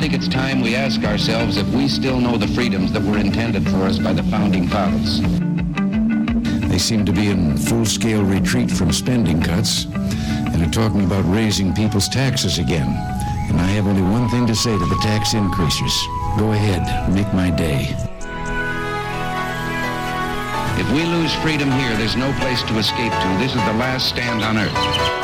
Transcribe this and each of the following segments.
think it's time we ask ourselves if we still know the freedoms that were intended for us by the founding fathers. They seem to be in full-scale retreat from spending cuts and are talking about raising people's taxes again. And I have only one thing to say to the tax increasers. Go ahead, make my day. If we lose freedom here, there's no place to escape to. This is the last stand on earth.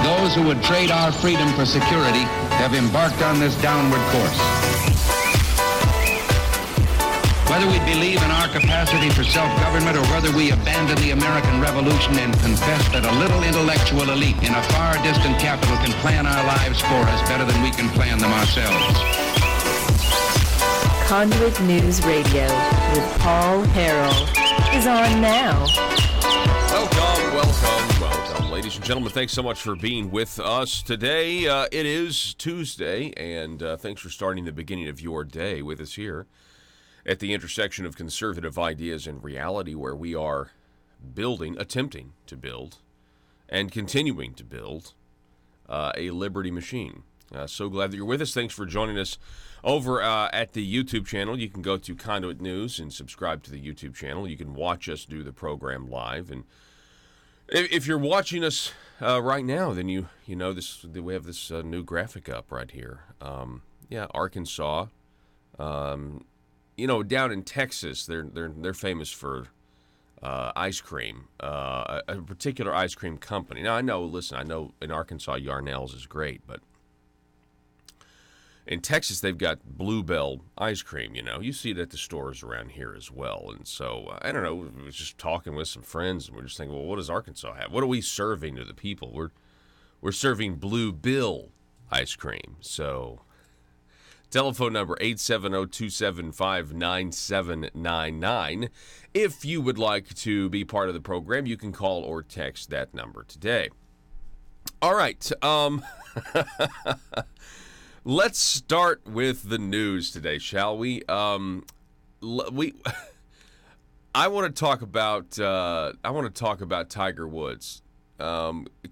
Those who would trade our freedom for security have embarked on this downward course. Whether we believe in our capacity for self-government or whether we abandon the American Revolution and confess that a little intellectual elite in a far distant capital can plan our lives for us better than we can plan them ourselves. Conduit News Radio with Paul Harrell is on now. Welcome, ladies and gentlemen. Thanks so much for being with us today. It is Tuesday, and thanks for starting the beginning of your day with us here at the intersection of conservative ideas and reality, where we are attempting to build, and continuing to build a liberty machine. So glad that you're with us. Thanks for joining us over at the YouTube channel. You can go to Conduit News and subscribe to the YouTube channel. You can watch us do the program live. And if you're watching us right now, then you know this. We have this new graphic up right here. Arkansas. Down in Texas, they're famous for ice cream, a particular ice cream company. Now I know in Arkansas Yarnell's is great, but in Texas, they've got Bluebell ice cream, You see it at the stores around here as well. And so, I don't know, I was just talking with some friends, and we're just thinking, well, what does Arkansas have? What are we serving to the people? We're serving Bluebell ice cream. So, telephone number 870-275-9799. If you would like to be part of the program, you can call or text that number today. All right, let's start with the news today, shall we? I want to talk about Tiger Woods.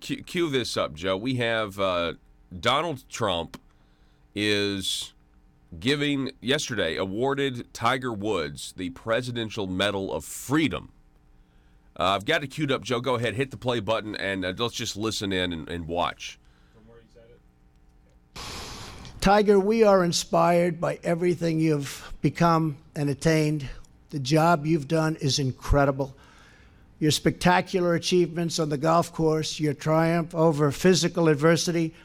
Cue this up, Joe. We have Donald Trump is awarded Tiger Woods the Presidential Medal of Freedom. I've got it queued up, Joe. Go ahead, hit the play button, and let's just listen in and watch. Tiger, we are inspired by everything you've become and attained. The job you've done is incredible. Your spectacular achievements on the golf course, your triumph over physical adversity,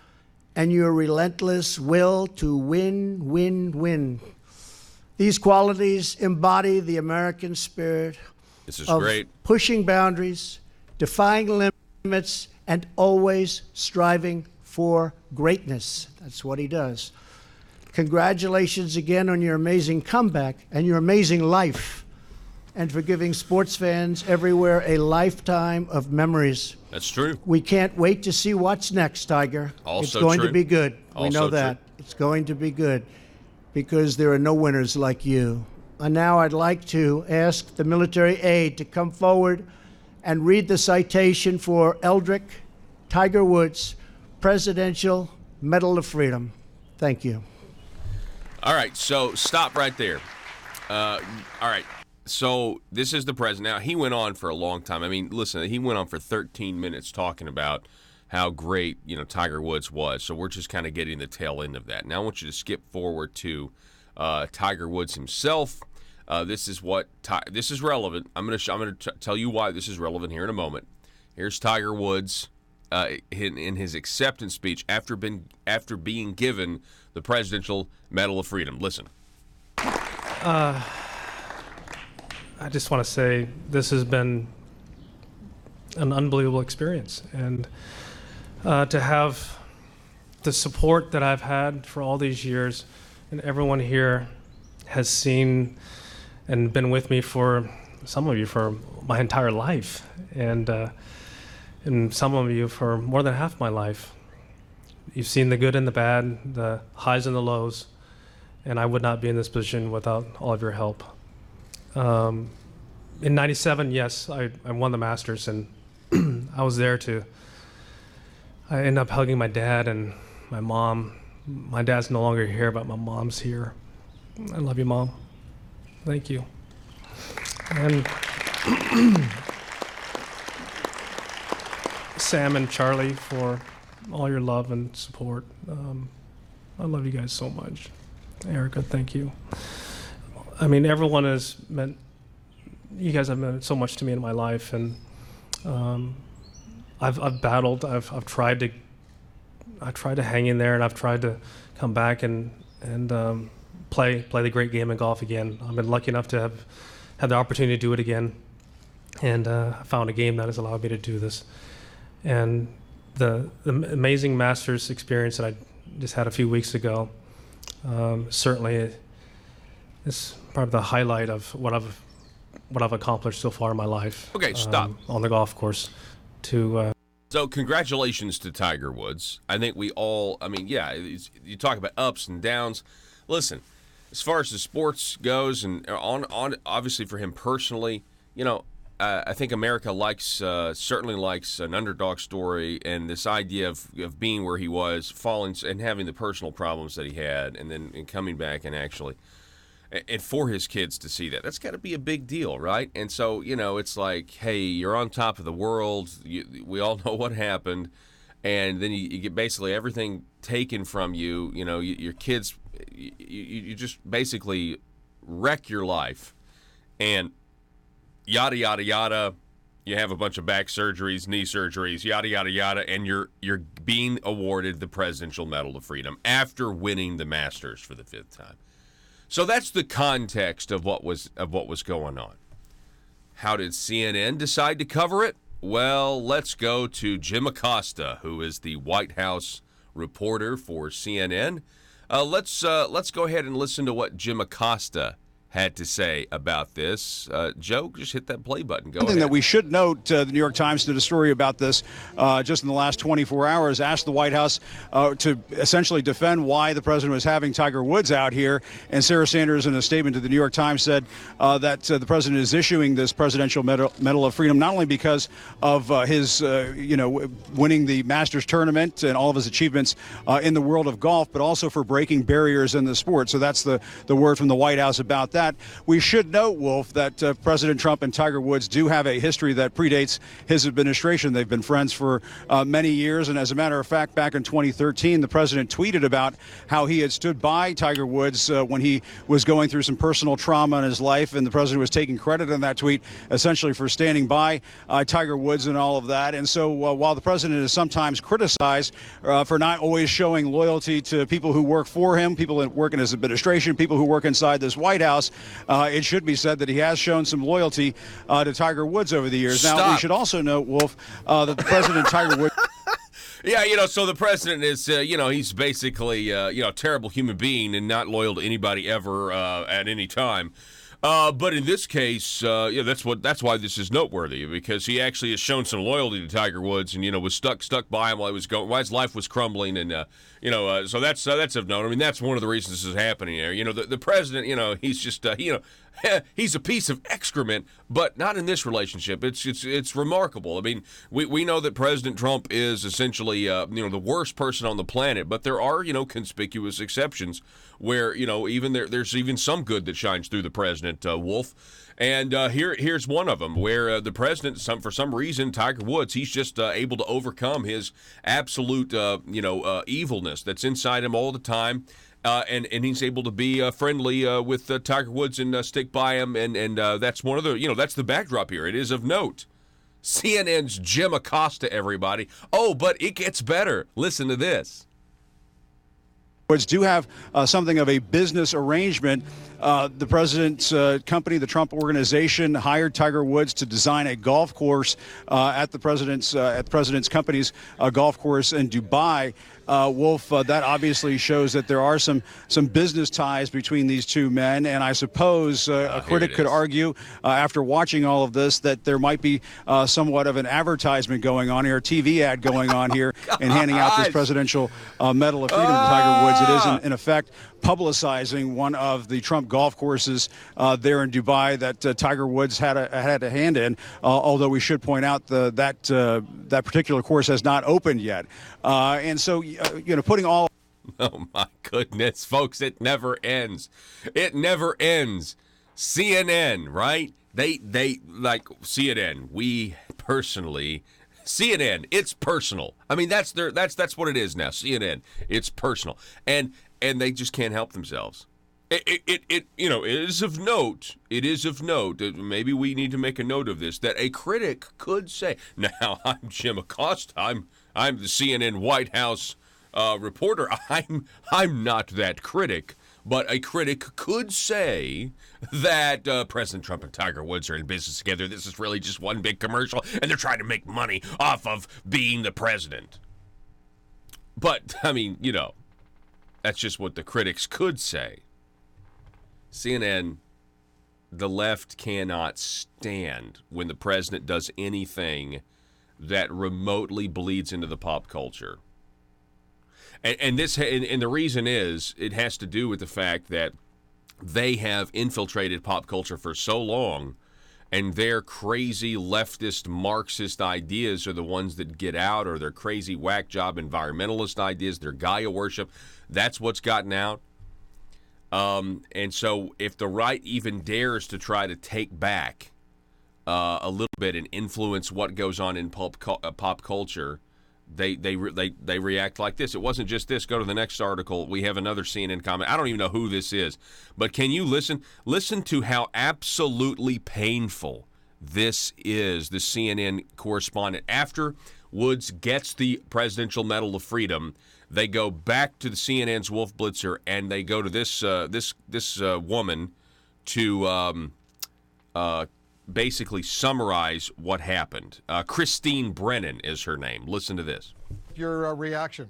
and your relentless will to win. These qualities embody the American spirit of great. Pushing boundaries, defying limits, and always striving for greatness. That's what he does. Congratulations again on your amazing comeback and your amazing life, and for giving sports fans everywhere a lifetime of memories. That's true. We can't wait to see what's next, Tiger. It's going to be good. We know that. It's going to be good because there are no winners like you. And now I'd like to ask the military aide to come forward and read the citation for Eldrick Tiger Woods Presidential Medal of Freedom. Thank you. All right, so stop right there. All right, so this is the president. Now, he went on for a long time. I mean, listen, he went on for 13 minutes talking about how great, Tiger Woods was. So we're just kind of getting the tail end of that. Now I want you to skip forward to Tiger Woods himself. This is relevant. I'm going to tell you why this is relevant here in a moment. Here's Tiger Woods in his acceptance speech after being given the Presidential Medal of Freedom. Listen. I just want to say this has been an unbelievable experience, and to have the support that I've had for all these years, and everyone here has seen and been with me for some of you for my entire life, and some of you for more than half my life. You've seen the good and the bad, the highs and the lows, and I would not be in this position without all of your help. In '97, yes, I won the Masters, and I was there I ended up hugging my dad and my mom. My dad's no longer here, but my mom's here. I love you, Mom. Thank you. And Sam and Charlie, for all your love and support. I love you guys so much. Erica, thank you. I mean, everyone has meant, you guys have meant so much to me in my life, and I've battled. I've tried to hang in there, and I've tried to come back and play the great game of golf again. I've been lucky enough to have had the opportunity to do it again, and I found a game that has allowed me to do this. And the amazing Masters experience that I just had a few weeks ago certainly is probably the highlight of what I've accomplished so far in my life. Okay, stop. On the golf course. So congratulations to Tiger Woods. I think we all, I mean, yeah, you talk about ups and downs. Listen, as far as the sports goes, and on obviously for him personally, you know, I think America certainly likes an underdog story, and this idea of being where he was, falling and having the personal problems that he had, and then coming back and actually, and for his kids to see that's got to be a big deal, right? And so, you know, it's like, hey, you're on top of the world. We all know what happened, and then you get basically everything taken from you. You know, your kids, you just basically wreck your life, and yada yada yada. You have a bunch of back surgeries, knee surgeries, yada yada yada, and you're being awarded the Presidential Medal of Freedom after winning the Masters for the 5th time. So that's the context of what was going on. How did CNN decide to cover it? Well, let's go to Jim Acosta, who is the White House reporter for CNN. Let's go ahead and listen to what Jim Acosta had to say about this. Joe, just hit that play button. Go Something ahead. that we should note, the New York Times did a story about this just in the last 24 hours, asked the White House to essentially defend why the president was having Tiger Woods out here. And Sarah Sanders, in a statement to the New York Times, said that the president is issuing this Presidential Medal of Freedom not only because of his, winning the Masters tournament and all of his achievements in the world of golf, but also for breaking barriers in the sport. So that's the word from the White House about that. We should note, Wolf, that President Trump and Tiger Woods do have a history that predates his administration. They've been friends for many years, and as a matter of fact, back in 2013, the president tweeted about how he had stood by Tiger Woods when he was going through some personal trauma in his life, and the president was taking credit in that tweet essentially for standing by Tiger Woods and all of that. And so while the president is sometimes criticized for not always showing loyalty to people who work for him, people that work in his administration, people who work inside this White House, it should be said that he has shown some loyalty to Tiger Woods over the years. Stop. Now, we should also note, Wolf, that the president, Tiger Woods... Yeah, so the president is, he's basically, a terrible human being and not loyal to anybody ever at any time. But in this case, that's why this is noteworthy, because he actually has shown some loyalty to Tiger Woods, and was stuck by him while his life was crumbling, and so that's of note. I mean, that's one of the reasons this is happening there. The president, he's just he's a piece of excrement, but not in this relationship. It's remarkable. I mean, we know that President Trump is essentially the worst person on the planet, but there are conspicuous exceptions where there's even some good that shines through the president, Wolf. And here's one of them where the president, for some reason, Tiger Woods, he's just able to overcome his absolute evilness that's inside him all the time. And he's able to be friendly with Tiger Woods and stick by him, and that's one of the that's the backdrop here. It is of note. CNN's Jim Acosta, everybody. Oh, but it gets better. Listen to this. Woods do have something of a business arrangement. The president's company, the Trump Organization, hired Tiger Woods to design a golf course at the president's company's golf course in Dubai. Wolf, that obviously shows that there are some business ties between these two men, and I suppose a critic could argue after watching all of this that there might be somewhat of an advertisement going on here, a TV ad going on here, and handing out this Presidential Medal of Freedom to Tiger Woods. It is, in effect, publicizing one of the Trump golf courses there in Dubai that Tiger Woods had a hand in, although we should point out that particular course has not opened yet. And so, putting all Oh, my goodness, folks, it never ends. It never ends. CNN, right? They like CNN. We personally, CNN, it's personal. I mean, that's what it is now. CNN, it's personal. And they just can't help themselves. It is of note. It is of note. Maybe we need to make a note of this, that a critic could say, now, I'm Jim Acosta. I'm the CNN White House reporter. I'm not that critic. But a critic could say that President Trump and Tiger Woods are in business together. This is really just one big commercial, and they're trying to make money off of being the president. But, I mean, that's just what the critics could say. CNN, the left cannot stand when the president does anything that remotely bleeds into the pop culture. And the reason is, it has to do with the fact that they have infiltrated pop culture for so long, and their crazy leftist Marxist ideas are the ones that get out, or their crazy whack job environmentalist ideas, their Gaia worship. That's what's gotten out. And so if the right even dares to try to take back a little bit and influence what goes on in pop culture, they react like this. It wasn't just this. Go to the next article. We have another CNN comment. I don't even know who this is, but can you listen to how absolutely painful this is? The CNN correspondent, after Woods gets the Presidential Medal of Freedom, they go back to the CNN's Wolf Blitzer, and they go to this woman to basically summarize what happened. Christine Brennan is her name. Listen to this. Your reaction?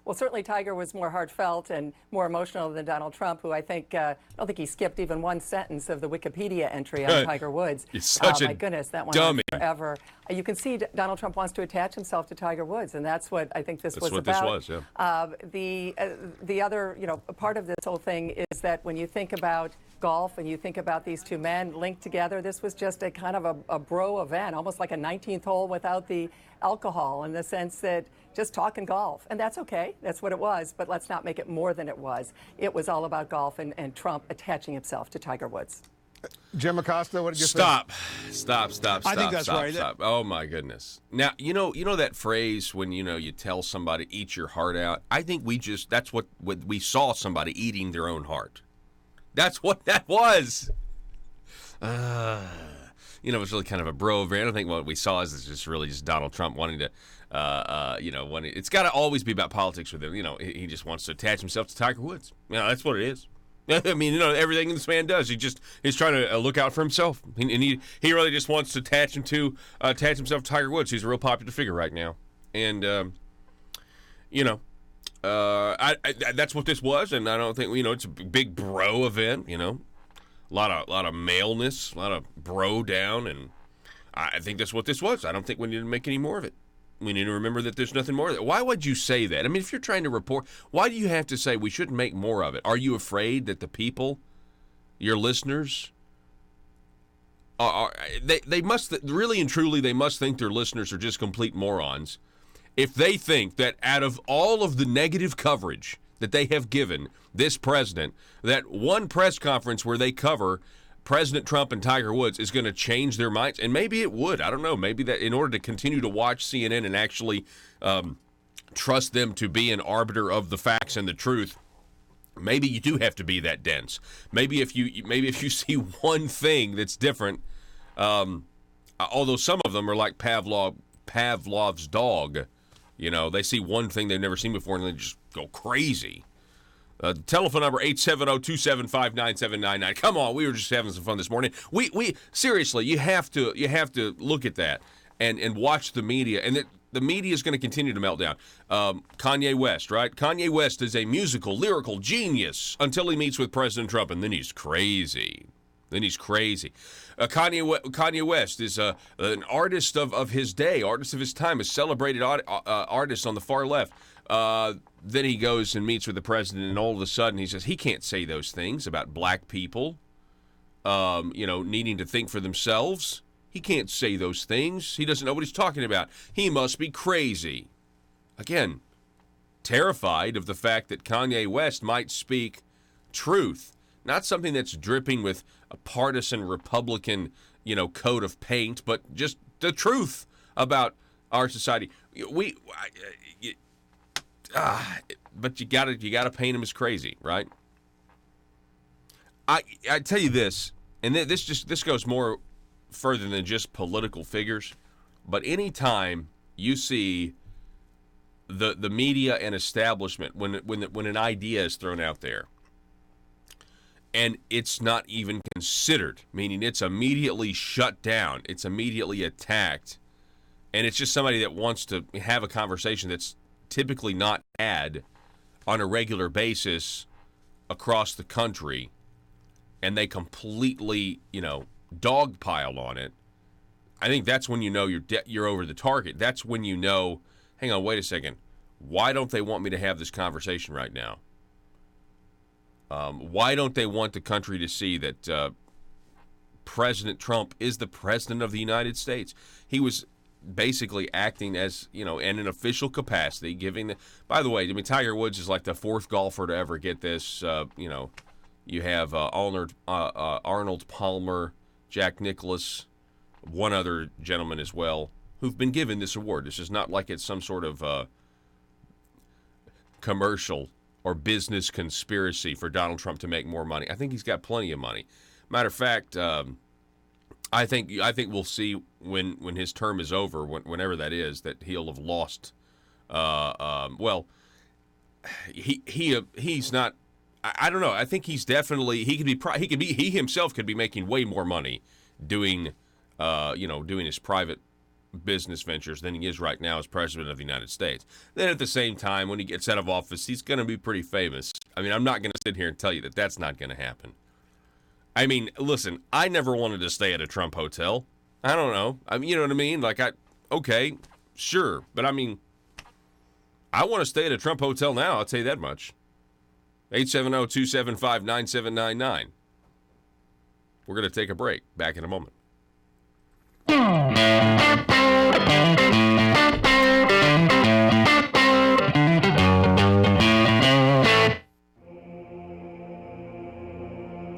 Well, certainly Tiger was more heartfelt and more emotional than Donald Trump, who I don't think he skipped even one sentence of the Wikipedia entry on Tiger Woods. It's such my goodness, that went dummy. on forever. You can see Donald Trump wants to attach himself to Tiger Woods, and that's what I think this was about. That's what this was, yeah. The other, part of this whole thing is that when you think about golf and you think about these two men linked together, this was just a kind of a bro event, almost like a 19th hole without the alcohol, in the sense that just talking golf. And that's okay. That's what it was. But let's not make it more than it was. It was all about golf and Trump attaching himself to Tiger Woods. Jim Acosta, what did you Stop. I think that's right. Stop. Oh, my goodness. Now, you know that phrase when, you tell somebody, eat your heart out? I think that's what we saw, somebody eating their own heart. That's what that was. It was really kind of a bro event. I don't think what we saw is just really just Donald Trump wanting to, it's got to always be about politics with him. He just wants to attach himself to Tiger Woods. That's what it is. I mean, everything this man does, he's trying to look out for himself, and he really just wants to attach himself to Tiger Woods. He's a real popular figure right now, and that's what this was, and I don't think it's a big bro event. A lot of maleness, a lot of bro down, and I think that's what this was. I don't think we need to make any more of it. We need to remember that there's nothing more of it. Why would you say that? I mean, if you're trying to report, why do you have to say we shouldn't make more of it? Are you afraid that the people, your listeners, they must really and truly, they must think their listeners are just complete morons if they think that out of all of the negative coverage that they have given this president, that one press conference where they cover President Trump and Tiger Woods is going to change their minds. And maybe it would. I don't know. Maybe that in order to continue to watch CNN and actually trust them to be an arbiter of the facts and the truth, maybe you do have to be that dense. Maybe if you see one thing that's different, although some of them are like Pavlov's dog. They see one thing they've never seen before and they just go crazy. Telephone number 870-275-9799. Come on, we were just having some fun this morning. We seriously, you have to look at that and watch the media, and the media is going to continue to melt down. Kanye West, right? Kanye West is a musical, lyrical genius until he meets with President Trump, and then he's crazy. Kanye West is an artist of his day, artist of his time, a celebrated artist on the far left. Then he goes and meets with the president, and all of a sudden he says he can't say those things about black people, needing to think for themselves. He can't say those things. He doesn't know what he's talking about. He must be crazy. Again, terrified of the fact that Kanye West might speak truth, not something that's dripping with a partisan Republican, coat of paint, but just the truth about our society. But you gotta paint him as crazy, right? I tell you this, and this goes more further than just political figures, but anytime you see the media and establishment when an idea is thrown out there and it's not even considered, meaning it's immediately shut down, it's immediately attacked, and it's just somebody that wants to have a conversation that's typically not had on a regular basis across the country, and they completely, dogpile on it, I think that's when you know you're over the target. That's when you know, hang on, wait a second, why don't they want me to have this conversation right now? Why don't they want the country to see that President Trump is the president of the United States? He was basically acting as, in an official capacity, giving the... By the way, Tiger Woods is like the fourth golfer to ever get this. You have Arnold Palmer, Jack Nicklaus, one other gentleman as well, who've been given this award. This is not like it's some sort of commercial or business conspiracy for Donald Trump to make more money. I think he's got plenty of money. Matter of fact, I think we'll see when his term is over, whenever that is, that he'll have lost. He's not. I don't know. I think he's definitely he himself could be making way more money doing his private business ventures than he is right now as president of the United States. Then at the same time, when he gets out of office, he's going to be pretty famous. I mean, I'm not going to sit here and tell you that that's not going to happen. I mean, listen, I never wanted to stay at a Trump hotel. I don't know. I mean, you know what I mean? Like, okay, sure. But I mean, I want to stay at a Trump hotel now, I'll tell you that much. 870-275-9799. We're going to take a break. Back in a moment.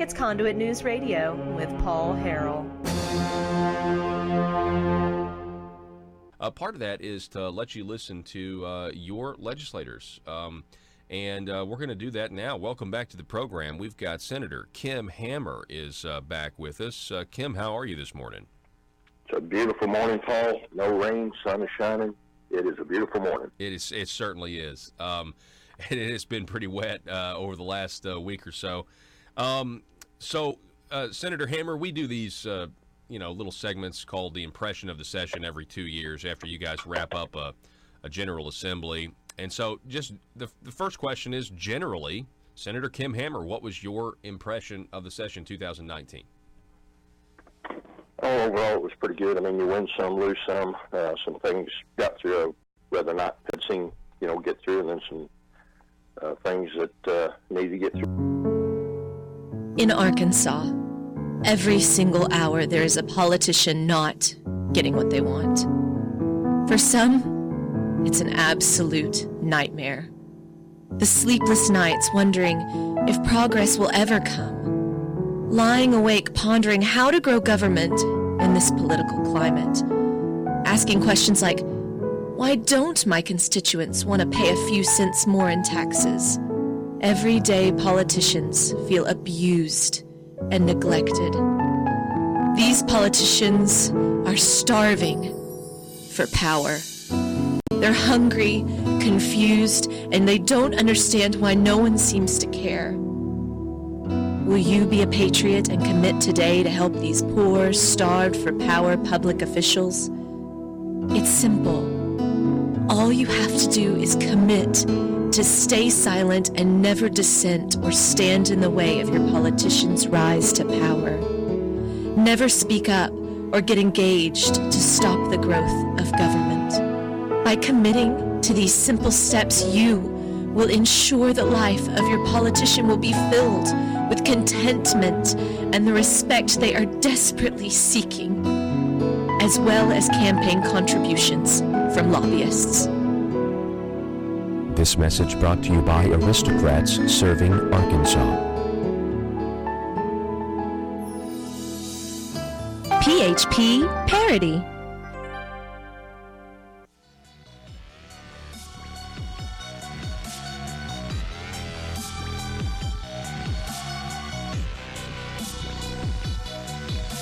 It's Conduit News Radio with Paul Harrell. Part of that is to let you listen to your legislators. And we're going to do that now. Welcome back to the program. We've got Senator Kim Hammer is back with us. Kim, how are you this morning? It's a beautiful morning, Paul. No rain, sun is shining. It is a beautiful morning. It certainly is. And it has been pretty wet over the last week or so. Senator Hammer, we do these little segments called the Impression of the Session every 2 years after you guys wrap up a General Assembly. And so just the first question is, generally, Senator Kim Hammer, what was your impression of the session 2019? Oh, overall, it was pretty good. I mean, you win some, lose some. Some things got through rather not had seen, get through, and then some things that need to get through. In Arkansas, every single hour there is a politician not getting what they want. For some, it's an absolute nightmare. The sleepless nights wondering if progress will ever come. Lying awake pondering how to grow government in this political climate. Asking questions like, why don't my constituents want to pay a few cents more in taxes? Everyday politicians feel abused and neglected. These politicians are starving for power. They're hungry, confused, and they don't understand why no one seems to care. Will you be a patriot and commit today to help these poor, starved for power public officials? It's simple. All you have to do is commit to stay silent and never dissent or stand in the way of your politicians' rise to power. Never speak up or get engaged to stop the growth of government. By committing to these simple steps, you will ensure the life of your politician will be filled with contentment and the respect they are desperately seeking, as well as campaign contributions from lobbyists. This message brought to you by Aristocrats Serving Arkansas. PHP Parody.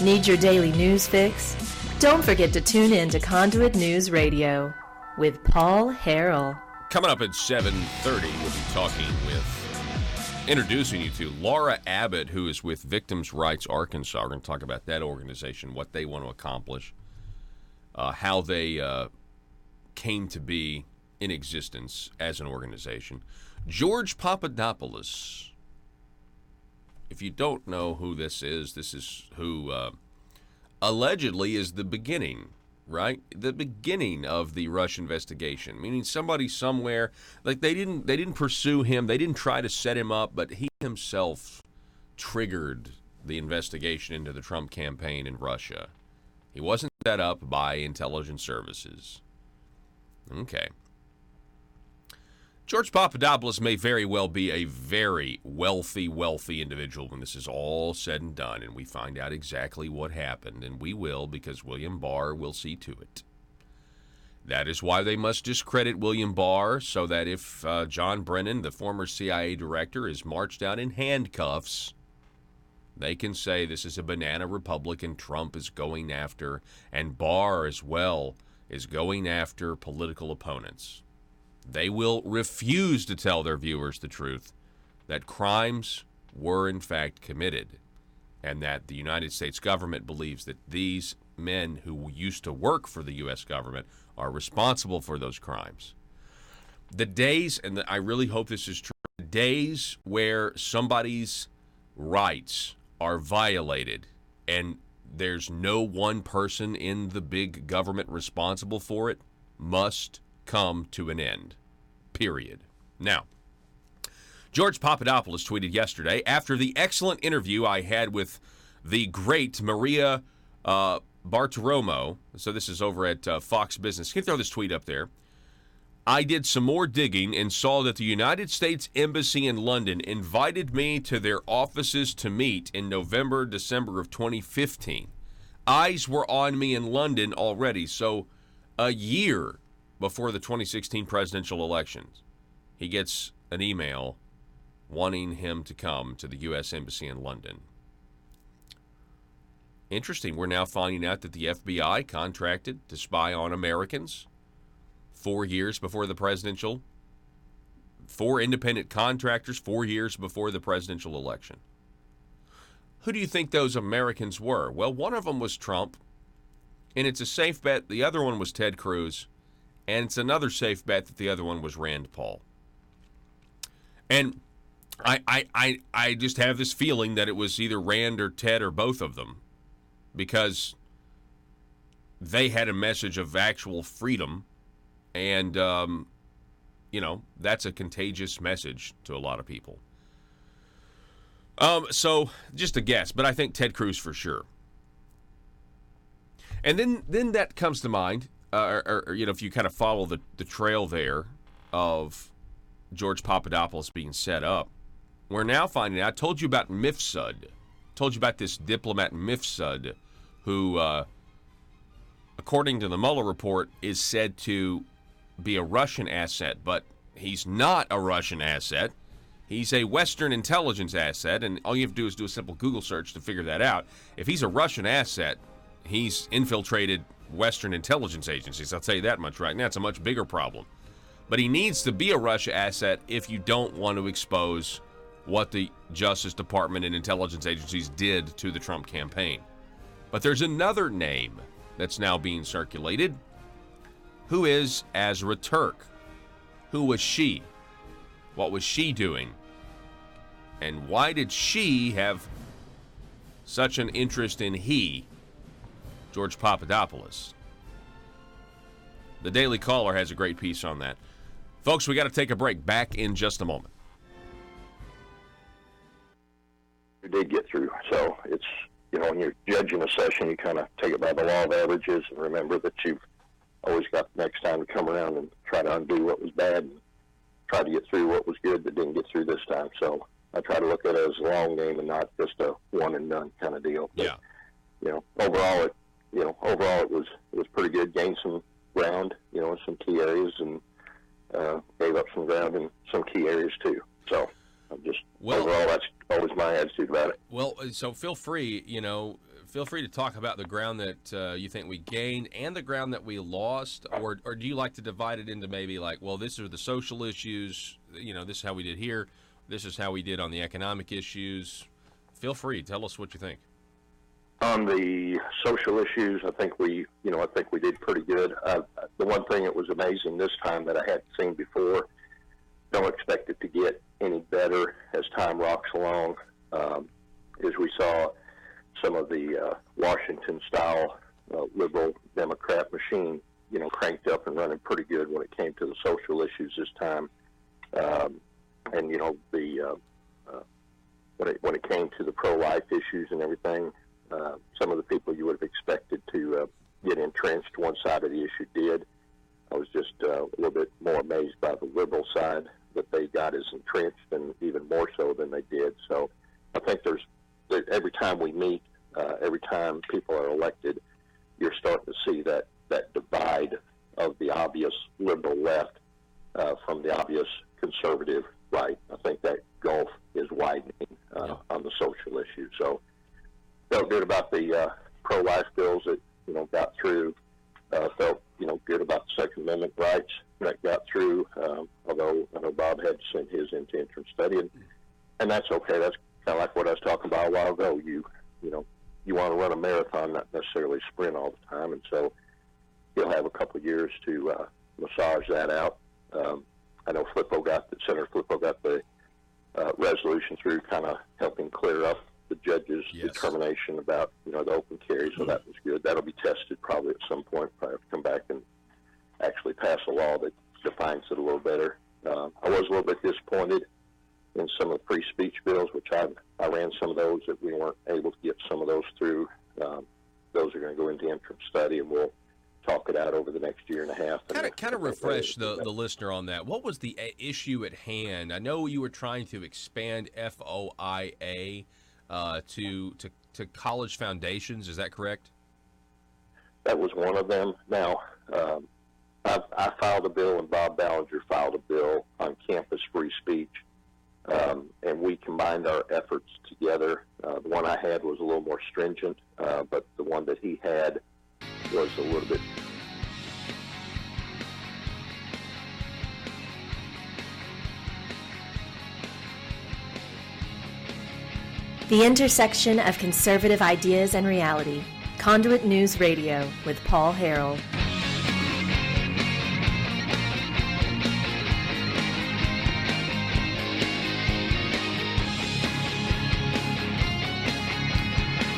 Need your daily news fix? Don't forget to tune in to Conduit News Radio with Paul Harrell. Coming up at 7:30, we'll be introducing you to Laura Abbott, who is with Victims' Rights Arkansas. We're going to talk about that organization, what they want to accomplish, how they came to be in existence as an organization. George Papadopoulos. If you don't know who this is who allegedly is the beginning, right? The beginning of the Russia investigation. Meaning somebody somewhere, like they didn't pursue him, they didn't try to set him up, but he himself triggered the investigation into the Trump campaign in Russia. He wasn't set up by intelligence services. Okay. George Papadopoulos may very well be a very wealthy individual when this is all said and done, and we find out exactly what happened, and we will, because William Barr will see to it. That is why they must discredit William Barr, so that if John Brennan, the former CIA director, is marched out in handcuffs, they can say this is a banana republic and Trump is going after, and Barr as well is going after political opponents. They will refuse to tell their viewers the truth, that crimes were in fact committed, and that the United States government believes that these men who used to work for the U.S. government are responsible for those crimes. The days, and I really hope this is true, the days where somebody's rights are violated and there's no one person in the big government responsible for it must come to an end. Period. Now, George Papadopoulos tweeted yesterday, after the excellent interview I had with the great Maria Bartiromo, so this is over at Fox Business. Can you throw this tweet up there? I did some more digging and saw that the United States Embassy in London invited me to their offices to meet in November, December of 2015. Eyes were on me in London already, so a year before the 2016 presidential elections, he gets an email wanting him to come to the U.S. Embassy in London. Interesting, we're now finding out that the FBI contracted to spy on Americans 4 years before the presidential, 4 independent contractors 4 years before the presidential election. Who do you think those Americans were? Well, one of them was Trump, and it's a safe bet the other one was Ted Cruz, and it's another safe bet that the other one was Rand Paul. And I just have this feeling that it was either Rand or Ted or both of them, because they had a message of actual freedom, and, that's a contagious message to a lot of people. So, just a guess, but I think Ted Cruz for sure. And then that comes to mind, if you kind of follow the trail there of George Papadopoulos being set up, we're now finding out, I told you about Mifsud, told you about this diplomat Mifsud, who, according to the Mueller report, is said to be a Russian asset, but he's not a Russian asset. He's a Western intelligence asset, and all you have to do is do a simple Google search to figure that out. If he's a Russian asset, he's infiltrated Western intelligence agencies. I'll tell you that much right now. It's a much bigger problem. But he needs to be a Russia asset if you don't want to expose what the Justice Department and intelligence agencies did to the Trump campaign. But there's another name that's now being circulated. Who is Azra Turk? Who was she? What was she doing? And why did she have such an interest in George Papadopoulos? The Daily Caller has a great piece on that. Folks, we got to take a break. Back in just a moment. We did get through. So it's, when you're judging a session, you kind of take it by the law of averages and remember that you've always got the next time to come around and try to undo what was bad and tried to get through what was good that didn't get through this time. So I try to look at it as a long game and not just a one and done kind of deal. But, yeah. Overall it was pretty good. Gained some ground, in some key areas, and gave up some ground in some key areas too. So overall, that's always my attitude about it. Well, so feel free to talk about the ground that you think we gained and the ground that we lost, or do you like to divide it into maybe like, well, this are the social issues, this is how we did here, this is how we did on the economic issues. Feel free, tell us what you think. On the social issues, I think we did pretty good. The one thing that was amazing this time that I hadn't seen before, don't expect it to get any better as time rocks along, is we saw some of the Washington-style liberal Democrat machine, cranked up and running pretty good when it came to the social issues this time. And when it came to the pro-life issues and everything, some of the people you would have expected to get entrenched one side of the issue did. I was just a little bit more amazed by the liberal side that they got as entrenched, and even more so than they did. So I think every time we meet, every time people are elected, you're starting to see that divide of the obvious liberal left from the obvious conservative right. I think that gulf is widening on the social issue. So felt good about the pro-life bills that got through. Felt good about the Second Amendment rights that got through. Although I know Bob had to send his into interim study, and that's okay. That's kind of like what I was talking about a while ago. You want to run a marathon, not necessarily sprint all the time, and so he'll have a couple of years to massage that out. I know Senator Flippo got the resolution through, kind of helping clear up the judge's determination about the open carry, so that was good. That'll be tested probably at some point. Probably have to come back and actually pass a law that defines it a little better. I was a little bit disappointed in some of the free speech bills, which I ran some of those that we weren't able to get some of those through. Those are going to go into interim study, and we'll talk it out over the next year and a half. Kind of refresh the listener on that. What was the issue at hand? I know you were trying to expand FOIA to college foundations. Is that correct? That was one of them. Now, I filed a bill, and Bob Ballinger filed a bill on campus free speech, and we combined our efforts together. The one I had was a little more stringent, but the one that he had was a little bit. The intersection of conservative ideas and reality. Conduit News Radio with Paul Harrell.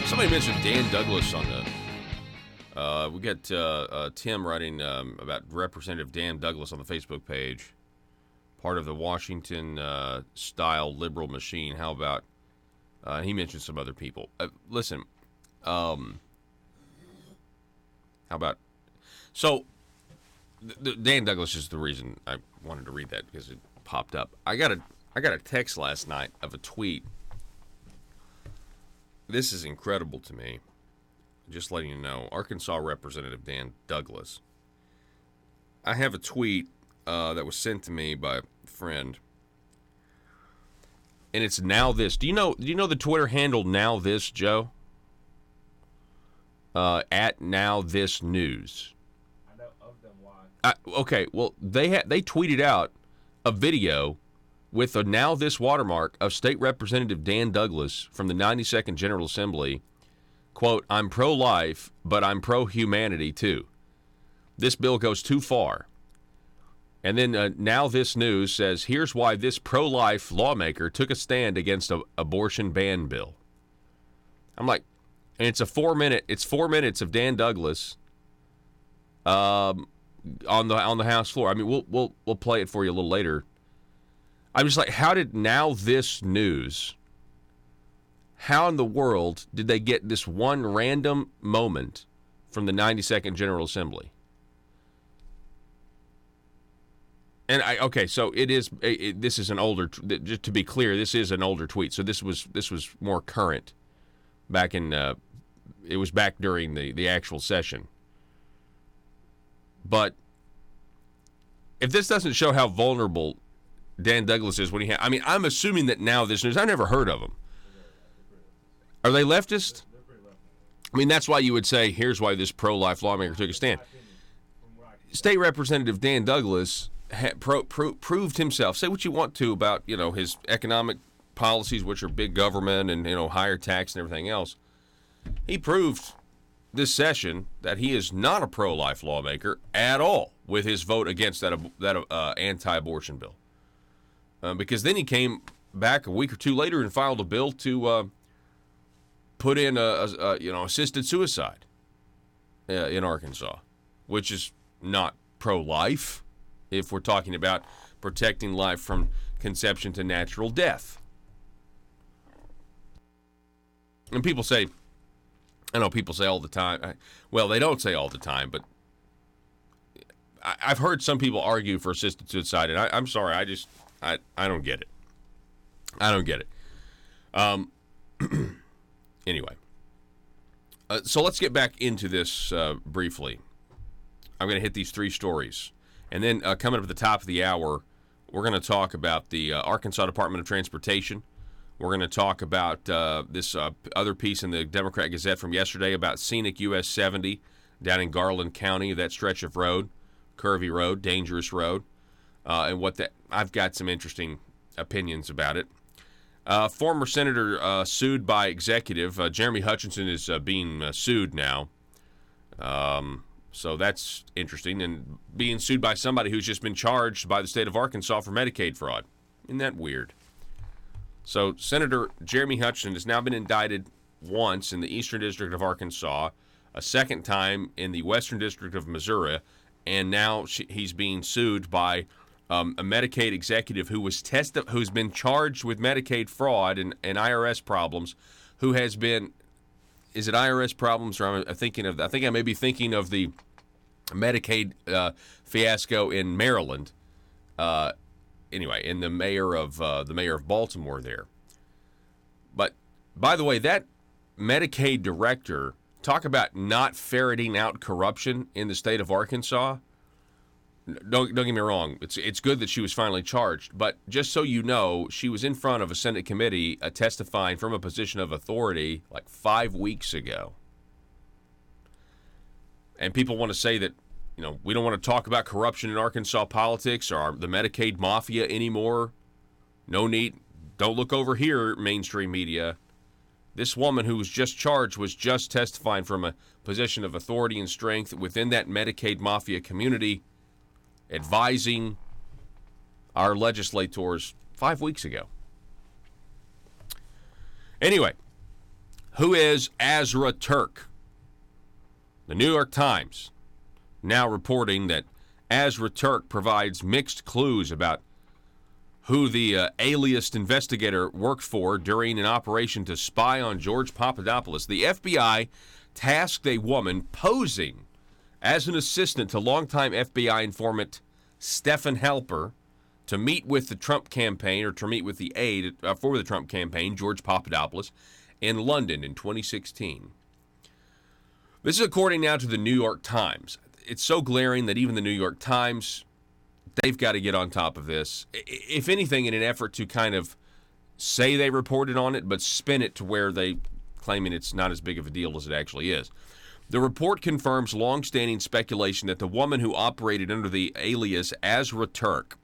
Somebody mentioned Dan Douglas on the. We got Tim writing about Representative Dan Douglas on the Facebook page, part of the Washington-style liberal machine. How about? He mentioned some other people. Listen, how about? So, Dan Douglas is the reason I wanted to read that, because it popped up. I got a text last night of a tweet. This is incredible to me. Just letting you know, Arkansas Representative Dan Douglas. I have a tweet that was sent to me by a friend. And it's Now This. Do you know the Twitter handle Now This, Joe? At Now This News. I know of them. Why? Okay, well they tweeted out a video with a Now This watermark of State Representative Dan Douglas from the 92nd General Assembly. Quote, "I'm pro-life, but I'm pro-humanity too. This bill goes too far." And then Now This News says, "Here's why this pro-life lawmaker took a stand against an abortion ban bill." I'm like, and it's 4 minutes of Dan Douglas on the House floor. I mean, we'll play it for you a little later. I'm just like, how did Now This News? How in the world did they get this one random moment from the 92nd General Assembly? And so it is. This is an older. Just to be clear, this is an older tweet. So this was more current. Back in, it was back during the actual session. But if this doesn't show how vulnerable Dan Douglas is when I'm assuming that now this news. I've never heard of them. Are they leftist? I mean, that's why you would say, here's why this pro-life lawmaker took a stand. State Representative Dan Douglas proved himself. Say what you want to about, his economic policies, which are big government and, higher tax and everything else. He proved this session that he is not a pro-life lawmaker at all with his vote against that anti-abortion bill. Because then he came back a week or two later and filed a bill to put in assisted suicide in Arkansas, which is not pro-life if we're talking about protecting life from conception to natural death. And people say, I know people say all the time, well, they don't say all the time, but I've heard some people argue for assisted suicide, and I'm sorry, I don't get it. I don't get it. Anyway, so let's get back into this briefly. I'm going to hit these three stories. And then coming up at the top of the hour, we're going to talk about the Arkansas Department of Transportation. We're going to talk about this other piece in the Democrat Gazette from yesterday about scenic US 70 down in Garland County, that stretch of road, curvy road, dangerous road, and I've got some interesting opinions about it. Former senator sued by executive. Jeremy Hutchinson is being sued now. So that's interesting. And being sued by somebody who's just been charged by the state of Arkansas for Medicaid fraud. Isn't that weird? So Senator Jeremy Hutchinson has now been indicted once in the Eastern District of Arkansas, a second time in the Western District of Missouri, and now he's being sued by a Medicaid executive who's been charged with Medicaid fraud and IRS problems, who has been, is it IRS problems, or I think I may be thinking of the Medicaid fiasco in Maryland. Anyway, in the mayor of Baltimore there. But by the way, that Medicaid director, talk about not ferreting out corruption in the state of Arkansas. Don't get me wrong. It's good that she was finally charged, but just so you know, she was in front of a Senate committee testifying from a position of authority like 5 weeks ago. And people want to say that, we don't want to talk about corruption in Arkansas politics or the Medicaid mafia anymore. No need. Don't look over here, mainstream media. This woman who was just charged was just testifying from a position of authority and strength within that Medicaid mafia community, advising our legislators 5 weeks ago. Anyway, who is Azra Turk? The New York Times now reporting that Azra Turk provides mixed clues about who the aliased investigator worked for during an operation to spy on George Papadopoulos. The FBI tasked a woman posing as an assistant to longtime FBI informant Stephen Halper to meet with the Trump campaign, or to meet with the aide for the Trump campaign, George Papadopoulos, in London in 2016. This is according now to the New York Times. It's so glaring that even the New York Times, they've got to get on top of this. If anything, in an effort to kind of say they reported on it, but spin it to where they claiming it's not as big of a deal as it actually is. The report confirms long-standing speculation that the woman who operated under the alias Azra Turk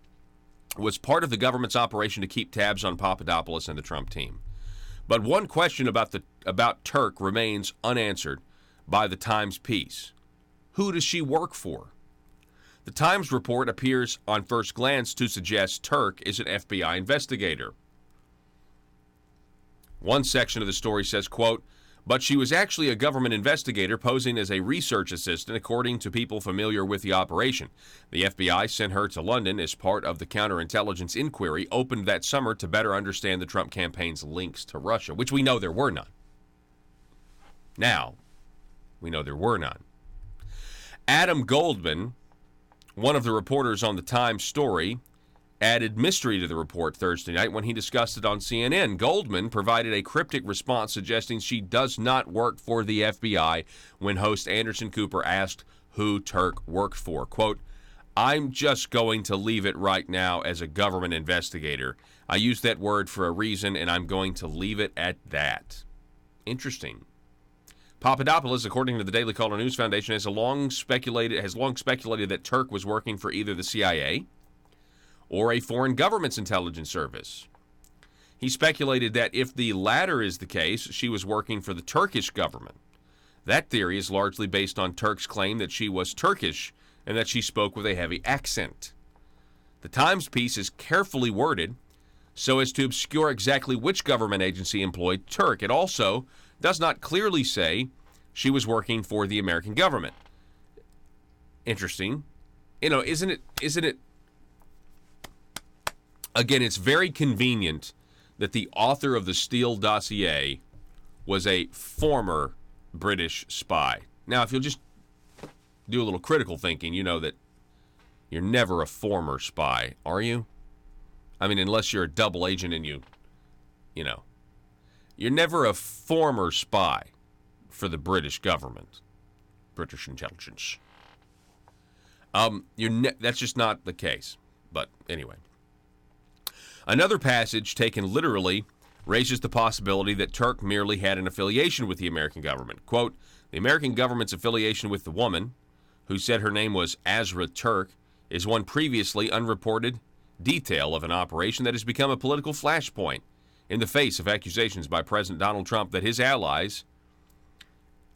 was part of the government's operation to keep tabs on Papadopoulos and the Trump team. But one question about Turk remains unanswered by the Times piece. Who does she work for? The Times report appears on first glance to suggest Turk is an FBI investigator. One section of the story says, quote, but she was actually a government investigator posing as a research assistant, according to people familiar with the operation. The FBI sent her to London as part of the counterintelligence inquiry opened that summer to better understand the Trump campaign's links to Russia, which we know there were none. Now, we know there were none. Adam Goldman One of the reporters on the Times story added mystery to the report Thursday night when he discussed it on CNN. Goldman provided a cryptic response suggesting she does not work for the FBI when host Anderson Cooper asked who Turk worked for. Quote, "I'm just going to leave it right now as a government investigator. I use that word for a reason, and I'm going to leave it at that." Interesting. Papadopoulos, according to the Daily Caller News Foundation, has long speculated that Turk was working for either the CIA or a foreign government's intelligence service. He speculated that if the latter is the case, she was working for the Turkish government. That theory is largely based on Turk's claim that she was Turkish and that she spoke with a heavy accent. The Times piece is carefully worded so as to obscure exactly which government agency employed Turk. It also does not clearly say she was working for the American government. Interesting. Isn't it again, it's very convenient that the author of the Steele dossier was a former British spy. Now, if you'll just do a little critical thinking, you know that you're never a former spy, are you? I mean, unless you're a double agent and you're never a former spy for the British government, British intelligence. That's just not the case. But anyway. Another passage taken literally raises the possibility that Turk merely had an affiliation with the American government. Quote, "The American government's affiliation with the woman, who said her name was Azra Turk, is one previously unreported detail of an operation that has become a political flashpoint in the face of accusations by President Donald Trump that his allies,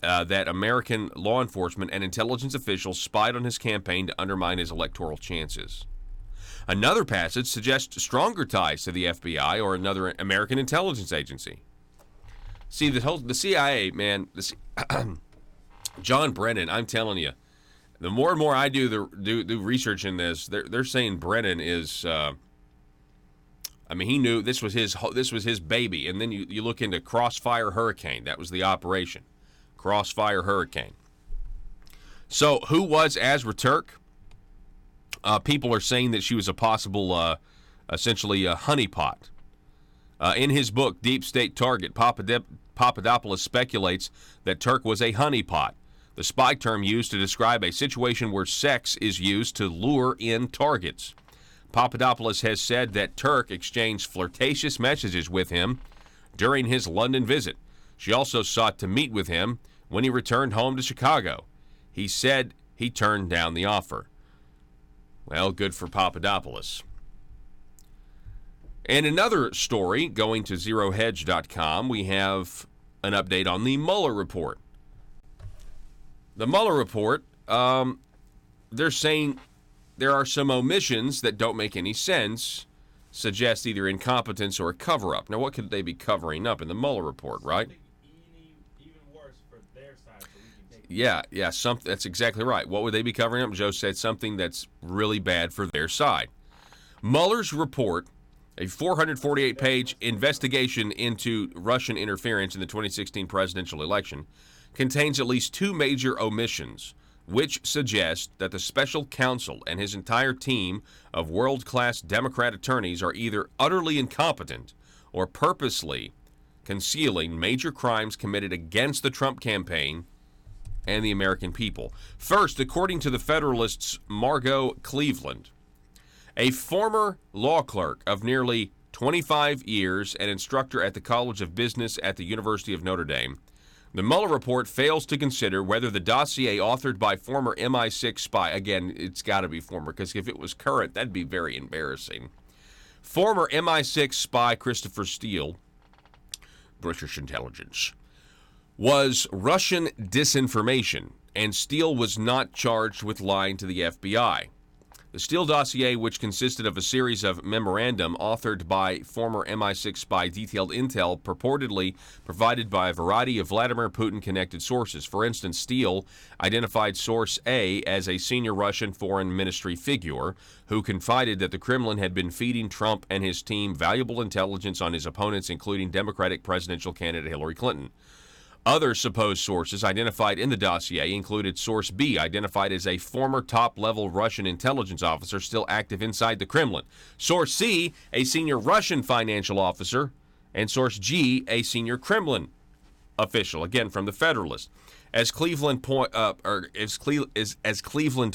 that American law enforcement and intelligence officials spied on his campaign to undermine his electoral chances." Another passage suggests stronger ties to the FBI or another American intelligence agency. See, the CIA, man, John Brennan, I'm telling you, the more and more I do research in this, they're saying Brennan is, he knew this was his baby. And then you look into Crossfire Hurricane. That was the operation. Crossfire Hurricane. So who was Azra Turk? People are saying that she was a possible, essentially a honeypot. In his book, Deep State Target, Papadopoulos speculates that Turk was a honeypot, the spy term used to describe a situation where sex is used to lure in targets. Papadopoulos has said that Turk exchanged flirtatious messages with him during his London visit. She also sought to meet with him when he returned home to Chicago. He said he turned down the offer. Well, good for Papadopoulos. And another story, going to ZeroHedge.com, we have an update on the Mueller report. The Mueller report, they're saying there are some omissions that don't make any sense, suggest either incompetence or a cover-up. Now, what could they be covering up in the Mueller report, right? Yeah, that's exactly right. What would they be covering up? Joe said something that's really bad for their side. Mueller's report, a 448-page investigation into Russian interference in the 2016 presidential election, contains at least two major omissions, which suggest that the special counsel and his entire team of world-class Democrat attorneys are either utterly incompetent or purposely concealing major crimes committed against the Trump campaign and the American people. First, according to the Federalist's Margot Cleveland, a former law clerk of nearly 25 years and instructor at the College of Business at the University of Notre Dame, the Mueller report fails to consider whether the dossier authored by former MI6 spy, again, it's got to be former, because if it was current, that'd be very embarrassing. Former MI6 spy Christopher Steele, British intelligence, was Russian disinformation, and Steele was not charged with lying to the FBI. The Steele dossier, which consisted of a series of memorandum authored by former MI6 spy, detailed intel purportedly provided by a variety of Vladimir Putin-connected sources. For instance, Steele identified Source A as a senior Russian foreign ministry figure who confided that the Kremlin had been feeding Trump and his team valuable intelligence on his opponents, including Democratic presidential candidate Hillary Clinton. Other supposed sources identified in the dossier included Source B, identified as a former top-level Russian intelligence officer still active inside the Kremlin. Source C, a senior Russian financial officer. And Source G, a senior Kremlin official, again from the Federalist. As Cleveland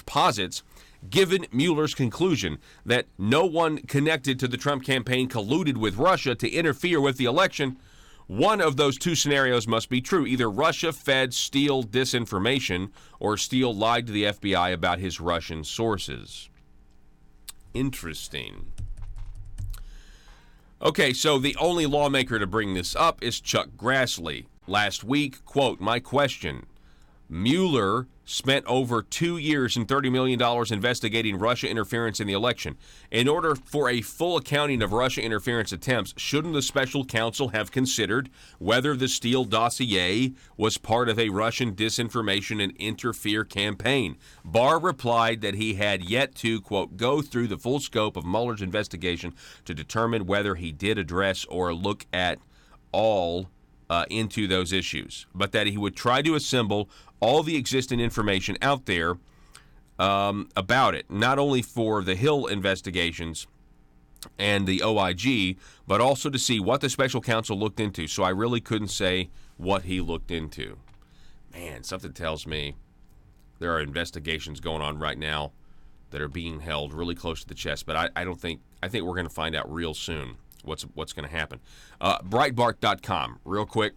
posits, given Mueller's conclusion that no one connected to the Trump campaign colluded with Russia to interfere with the election, one of those two scenarios must be true. Either Russia fed Steele disinformation or Steele lied to the FBI about his Russian sources. Interesting. Okay, so the only lawmaker to bring this up is Chuck Grassley. Last week, quote, my question, Mueller spent over 2 years and $30 million investigating Russia interference in the election. In order for a full accounting of Russia interference attempts, shouldn't the special counsel have considered whether the Steele dossier was part of a Russian disinformation and interfere campaign? Barr replied that he had yet to, quote, go through the full scope of Mueller's investigation to determine whether he did address or look at all into those issues, but that he would try to assemble all the existing information out there about it, not only for the Hill investigations and the OIG, but also to see what the special counsel looked into. So I really couldn't say what he looked into. Man, something tells me there are investigations going on right now that are being held really close to the chest, but I think we're going to find out real soon what's going to happen. Breitbart.com, real quick.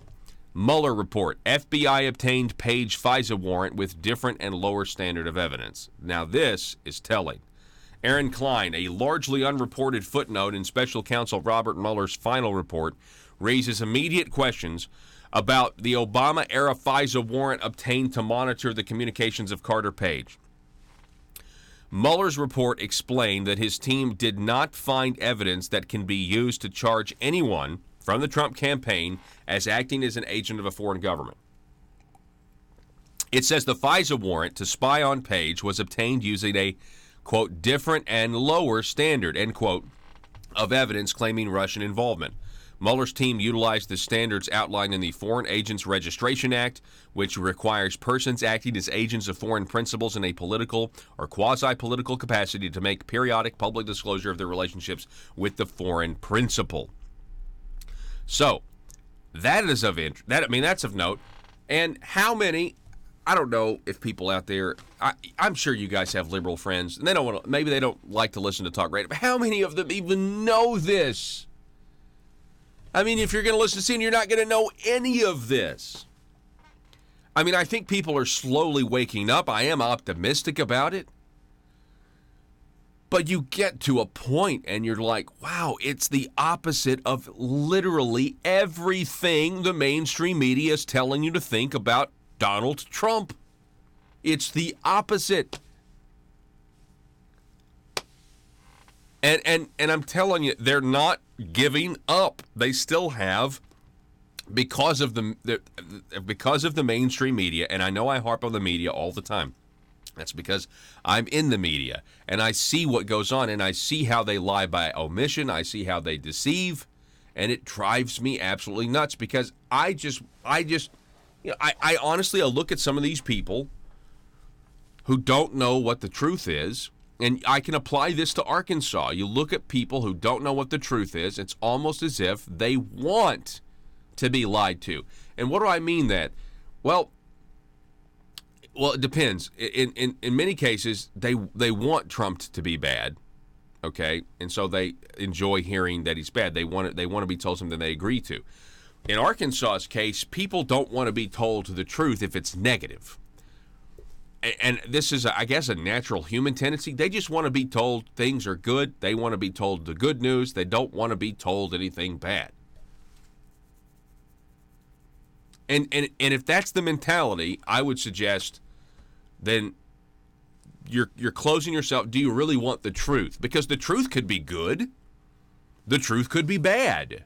Mueller report. FBI obtained Page FISA warrant with different and lower standard of evidence. Now this is telling. Aaron Klein, a largely unreported footnote in special counsel Robert Mueller's final report, raises immediate questions about the Obama-era FISA warrant obtained to monitor the communications of Carter Page. Mueller's report explained that his team did not find evidence that can be used to charge anyone from the Trump campaign as acting as an agent of a foreign government. It says the FISA warrant to spy on Page was obtained using a, quote, different and lower standard, end quote, of evidence claiming Russian involvement. Mueller's team utilized the standards outlined in the Foreign Agents Registration Act, which requires persons acting as agents of foreign principals in a political or quasi-political capacity to make periodic public disclosure of their relationships with the foreign principal. So, that is of interest. That's of note. And how many? I don't know if people out there. I'm sure you guys have liberal friends, and they don't want to. Maybe they don't like to listen to talk radio. But how many of them even know this? I mean, if you're going to listen to CNN, you're not going to know any of this. I mean, I think people are slowly waking up. I am optimistic about it. But you get to a point and you're like, wow, it's the opposite of literally everything the mainstream media is telling you to think about Donald Trump. It's the opposite. And I'm telling you, they're not giving up. They still have, because of the mainstream media, and I know I harp on the media all the time. That's because I'm in the media, and I see what goes on, and I see how they lie by omission. I see how they deceive, and it drives me absolutely nuts because I honestly, I look at some of these people who don't know what the truth is, and I can apply this to Arkansas. You look at people who don't know what the truth is, it's almost as if they want to be lied to. And what do I mean that? Well, it depends. In many cases, they want Trump to be bad, okay? And so they enjoy hearing that he's bad. They want to be told something they agree to. In Arkansas's case, people don't want to be told the truth if it's negative. And this is, I guess, a natural human tendency. They just want to be told things are good. They want to be told the good news. They don't want to be told anything bad. And if that's the mentality, I would suggest then you're closing yourself. Do you really want the truth? Because the truth could be good. The truth could be bad.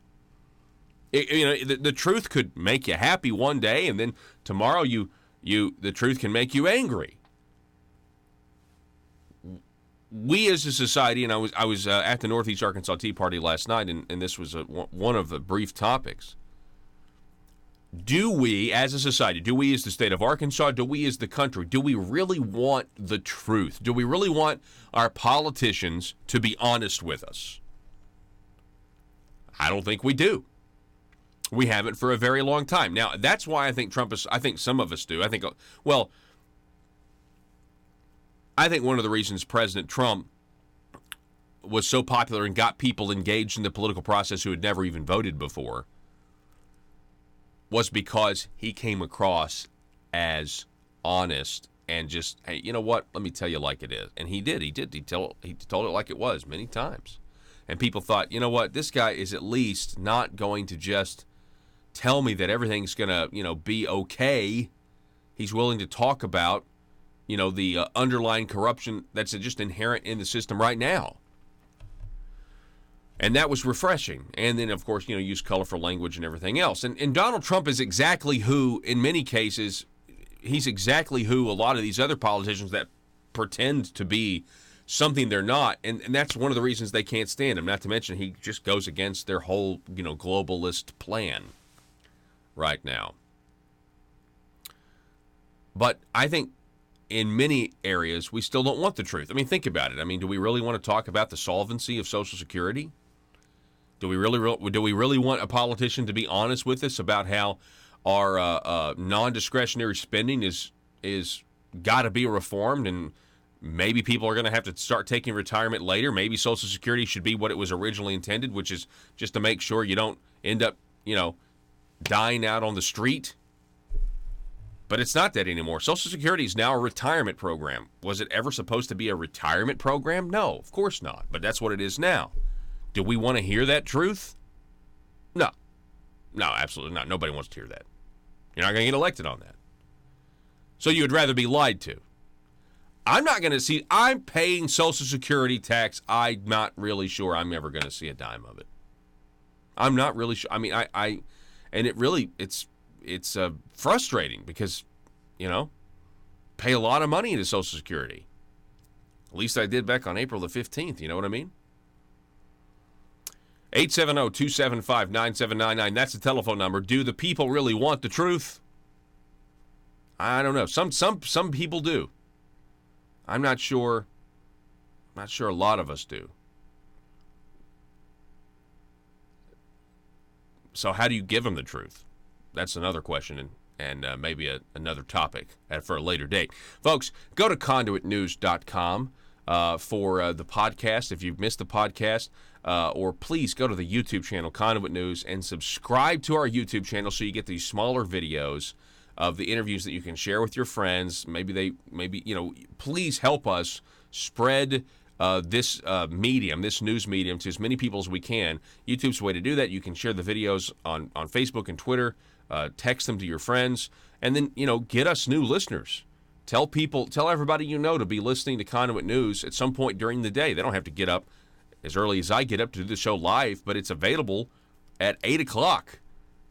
The truth could make you happy one day, and then tomorrow the truth can make you angry. We as a society, and I was at the Northeast Arkansas Tea Party last night, and this was one of the brief topics. do we, as a society, do we as the state of Arkansas, do we as the country, do we really want the truth? Do we really want our politicians to be honest with us? I don't think we do. We haven't for a very long time. Now, that's why I think I think some of us do. I think one of the reasons President Trump was so popular and got people engaged in the political process who had never even voted before was because he came across as honest and just, hey, you know what? Let me tell you like it is. And he did. He told it like it was many times. And people thought, you know what? This guy is at least not going to just tell me that everything's going to, be okay. He's willing to talk about, the underlying corruption that's just inherent in the system right now. And that was refreshing. And then, of course, use colorful language and everything else. And Donald Trump is exactly who, in many cases, he's exactly who a lot of these other politicians that pretend to be something they're not. And that's one of the reasons they can't stand him. Not to mention he just goes against their whole, globalist plan right now. But I think in many areas, we still don't want the truth. I mean, think about it. I mean, do we really want to talk about the solvency of Social Security? Do we really want a politician to be honest with us about how our non-discretionary spending is got to be reformed, and maybe people are going to have to start taking retirement later? Maybe Social Security should be what it was originally intended, which is just to make sure you don't end up, dying out on the street. But it's not that anymore. Social Security is now a retirement program. Was it ever supposed to be a retirement program? No, of course not. But that's what it is now. Do we want to hear that truth? No. No, absolutely not. Nobody wants to hear that. You're not going to get elected on that. So you would rather be lied to. I'm paying Social Security tax. I'm not really sure I'm ever going to see a dime of it. I'm not really sure. I mean, and it's frustrating because, pay a lot of money into Social Security. At least I did back on April the 15th. You know what I mean? 870-275-9799. That's the telephone number. Do the people really want the truth? I don't know. Some people do. I'm not sure. I'm not sure a lot of us do. So how do you give them the truth? That's another question, and maybe another topic for a later date. Folks, go to conduitnews.com for the podcast if you've missed the podcast, or please go to the YouTube channel, Conduit News, and subscribe to our YouTube channel so you get these smaller videos of the interviews that you can share with your friends. Please help us spread this news medium to as many people as we can. YouTube's the way to do that. You can share the videos on Facebook and Twitter, text them to your friends, and then, get us new listeners. Tell everybody to be listening to Conduit News at some point during the day. They don't have to get up as early as I get up to do the show live, but it's available at 8 o'clock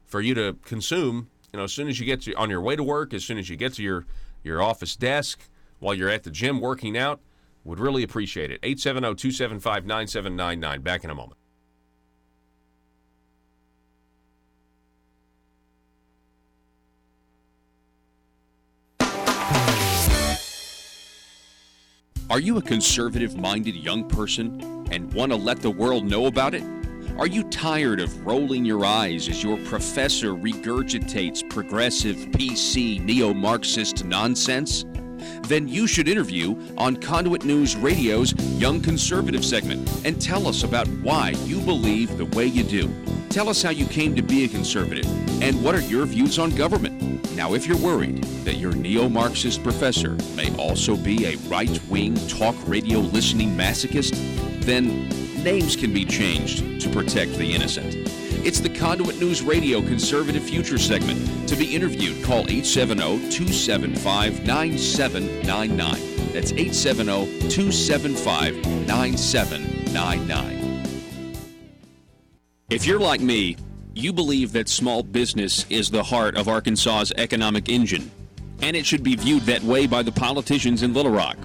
for you to consume, as soon as you get on your way to work, as soon as you get to your office desk, while you're at the gym working out. Would really appreciate it. 870-275-9799. Back in a moment. Are you a conservative-minded young person and want to let the world know about it? Are you tired of rolling your eyes as your professor regurgitates progressive, PC, neo-Marxist nonsense? Then you should interview on Conduit News Radio's Young Conservative segment and tell us about why you believe the way you do. Tell us how you came to be a conservative and what are your views on government. Now, if you're worried that your neo-Marxist professor may also be a right-wing talk radio listening masochist, then names can be changed to protect the innocent. It's the Conduit News Radio Conservative Future segment. To be interviewed, call 870-275-9799. That's 870-275-9799. If you're like me, you believe that small business is the heart of Arkansas's economic engine, and it should be viewed that way by the politicians in Little Rock.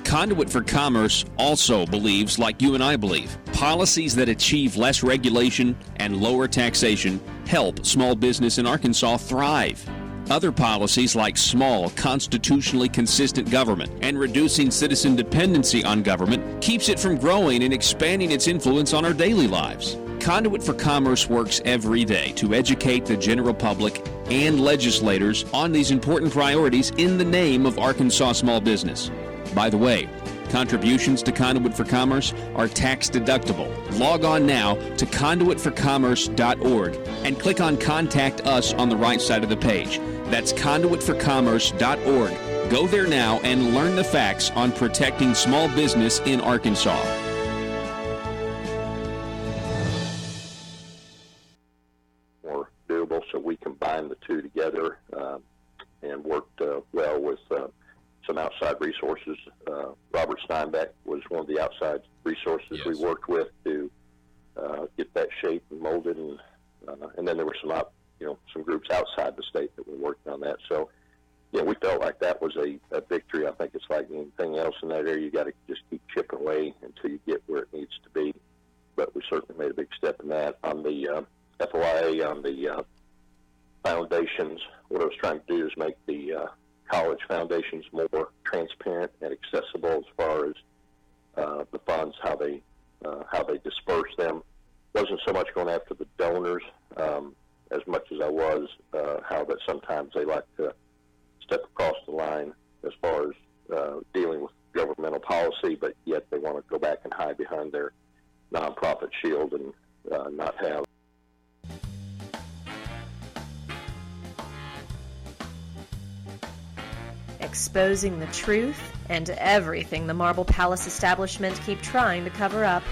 Conduit for Commerce also believes, like you and I believe, policies that achieve less regulation and lower taxation help small business in Arkansas thrive. Other policies like small, constitutionally consistent government and reducing citizen dependency on government keeps it from growing and expanding its influence on our daily lives. Conduit for Commerce works every day to educate the general public and legislators on these important priorities in the name of Arkansas small business. By the way, contributions to Conduit for Commerce are tax deductible. Log on now to conduitforcommerce.org and click on Contact Us on the right side of the page. That's conduitforcommerce.org. Go there now and learn the facts on protecting small business in Arkansas. More doable, so we combined the two together and worked well with some outside resources. Robert Steinbeck was one of the outside resources we worked with to get that shape and molded, and then there were some groups outside the state that were working on that. So, yeah, we felt like that was a victory. I think it's like anything else in that area. You got to just keep chipping away until you get where it needs to be. But we certainly made a big step in that. On the FOIA, on the foundations, what I was trying to do is make the college foundations more transparent and accessible as far as the funds, how they disperse them. Wasn't so much going after the donors as much as I was how that sometimes they like to step across the line as far as dealing with governmental policy, but yet they want to go back and hide behind their nonprofit shield and not have. Exposing the truth and everything the Marble Palace establishment keep trying to cover up.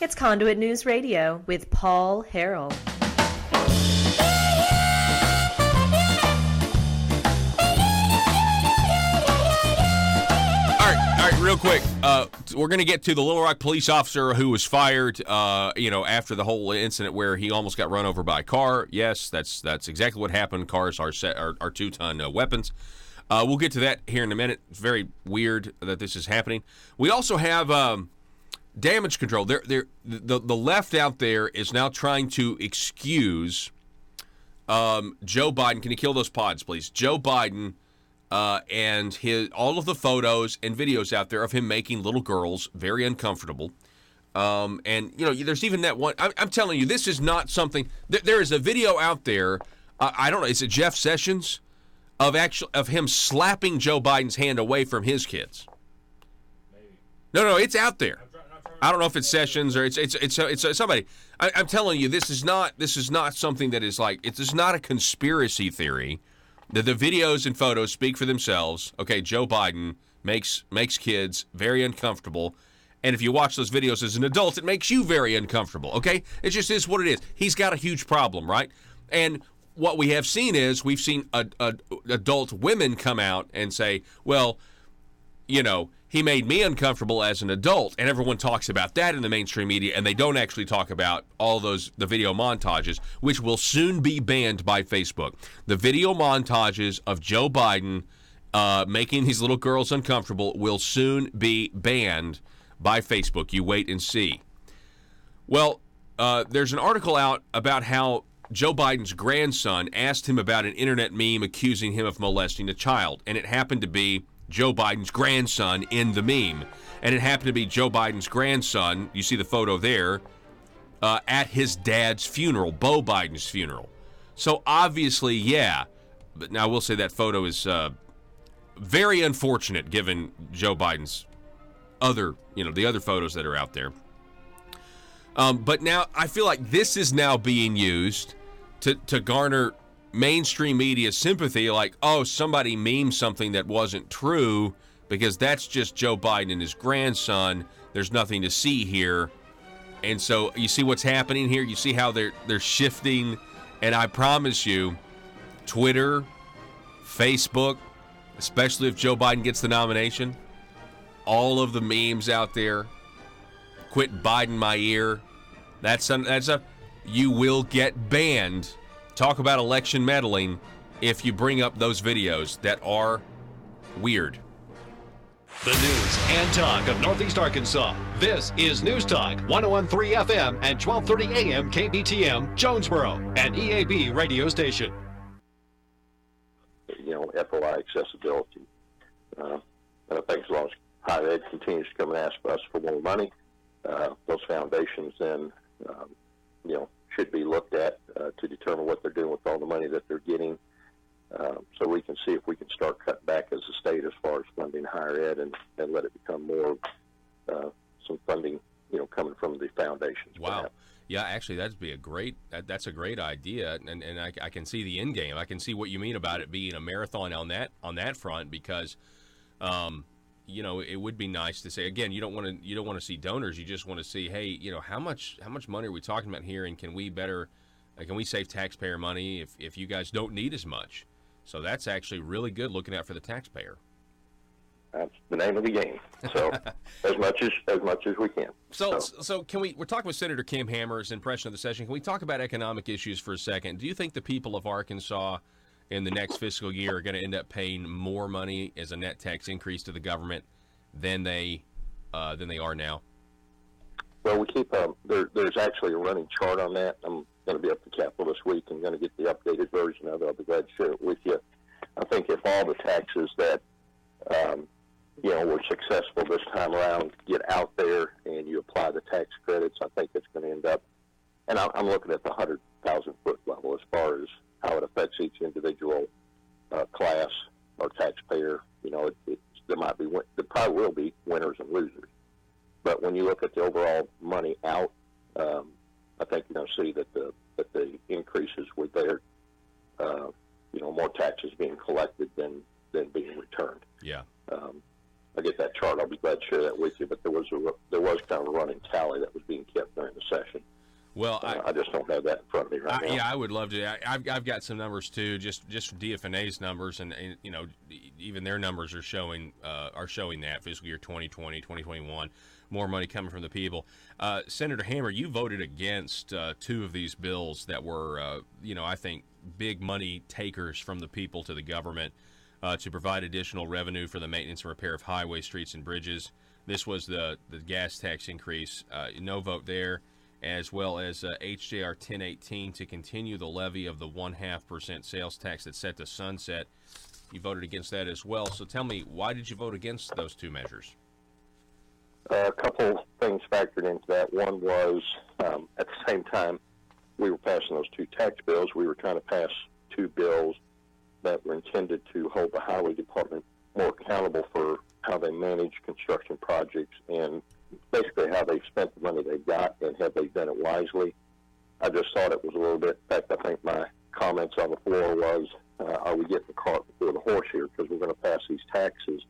It's Conduit News Radio with Paul Harrell. All right, real quick. We're going to get to the Little Rock police officer who was fired, after the whole incident where he almost got run over by a car. Yes, that's exactly what happened. Cars are 2-ton weapons. We'll get to that here in a minute. It's very weird that this is happening. We also have damage control. The left out there is now trying to excuse Joe Biden. Can you kill those pods, please? Joe Biden and all of the photos and videos out there of him making little girls very uncomfortable. There's even that one. I'm telling you, this is not something. There is a video out there. I don't know. Is it Jeff Sessions? Of him slapping Joe Biden's hand away from his kids. Maybe. No, it's out there. I don't know if it's Sessions or it's somebody. I'm telling you, this is not something that is like, it's not a conspiracy theory. The videos and photos speak for themselves. Okay, Joe Biden makes kids very uncomfortable, and if you watch those videos as an adult, it makes you very uncomfortable. Okay, it just is what it is. He's got a huge problem, right? And what we have seen is we've seen adult women come out and say, well, he made me uncomfortable as an adult, and everyone talks about that in the mainstream media, and they don't actually talk about all the video montages, which will soon be banned by Facebook. The video montages of Joe Biden making these little girls uncomfortable will soon be banned by Facebook. You wait and see. Well, there's an article out about how Joe Biden's grandson asked him about an internet meme accusing him of molesting a child, and it happened to be Joe Biden's grandson in the meme. And it happened to be Joe Biden's grandson, you see the photo there, at his dad's funeral, Beau Biden's funeral. So obviously, yeah, but now I will say that photo is very unfortunate given Joe Biden's the other photos that are out there. But now I feel like this is now being used to garner mainstream media sympathy, like, oh, somebody memed something that wasn't true because that's just Joe Biden and his grandson. There's nothing to see here. And so you see what's happening here. You see how they're shifting. And I promise you, Twitter, Facebook, especially if Joe Biden gets the nomination, all of the memes out there, quit Biden my ear, you will get banned. Talk about election meddling if you bring up those videos that are weird. The news and talk of Northeast Arkansas. This is News Talk 101.3 FM and 1230 AM KBTM, Jonesboro, an EAB radio station. FOI accessibility. And I think as long as higher ed continues to come and ask us for more money, those foundations then, should be looked at to determine what they're doing with all the money that they're getting. So we can see if we can start cutting back as a state as far as funding higher ed and let it become more some funding, coming from the foundations. Wow. Perhaps. Yeah, actually, that's a great idea, and I can see the end game. I can see what you mean about it being a marathon on that front, because, it would be nice to say, again, you don't want to see donors. You just want to see, hey, how much money are we talking about here, and can we save taxpayer money if you guys don't need as much? So that's actually really good, looking out for the taxpayer. That's the name of the game. So as much as we can. So can we're talking with Senator Kim Hammer's impression of the session. Can we talk about economic issues for a second? Do you think the people of Arkansas in the next fiscal year are going to end up paying more money as a net tax increase to the government than they are now? Well, we keep there's actually a running chart on that. I'm going to be up to Capitol this week and going to get the updated version of it. I'll be glad to share it with you. I think if all the taxes that were successful this time around get out there and you apply the tax credits, I think it's going to end up, and I'm looking at the 100,000 foot level as far as how it affects each individual class or taxpayer. There probably will be winners and losers. But when you look at the overall money out, I think you're going to see that the increases were there. More taxes being collected than being returned. Yeah. I get that chart. I'll be glad to share that with you. But there was kind of a running tally that was being kept during the session. Well, I just don't have that in front of me right now. Yeah, I would love to. I've got some numbers too, just from DFNA's numbers, and even their numbers are showing that fiscal year 2020, 2021, more money coming from the people. Senator Hammer, you voted against two of these bills that were, I think, big money takers from the people to the government to provide additional revenue for the maintenance and repair of highways, streets, and bridges. This was the gas tax increase. No vote there. As well as HJR 1018 to continue the levy of the 0.5% sales tax that's set to sunset. You voted against that as well. So tell me, why did you vote against those two measures? A couple things factored into that. One was, at the same time we were passing those two tax bills, we were trying to pass two bills that were intended to hold the highway department more accountable for how they manage construction projects and basically how they've spent the money they got and have they done it wisely. I just thought it was a little bit, in fact, I think my comments on the floor was, are we getting the cart before the horse here? Because we're going to pass these taxes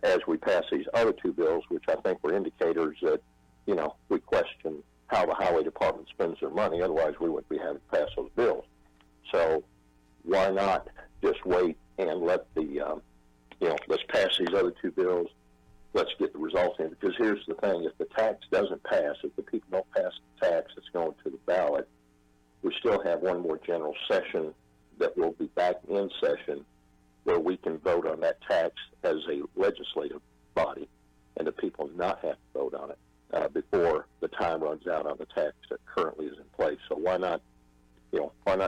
as we pass these other two bills, which I think were indicators that, we question how the highway department spends their money. Otherwise, we wouldn't be having to pass those bills. So why not just wait and let let's pass these other two bills. Let's get the results in, because here's the thing. If the tax doesn't pass, if the people don't pass the tax that's going to the ballot, we still have one more general session that will be back in session where we can vote on that tax as a legislative body and the people not have to vote on it before the time runs out on the tax that currently is in place. So why not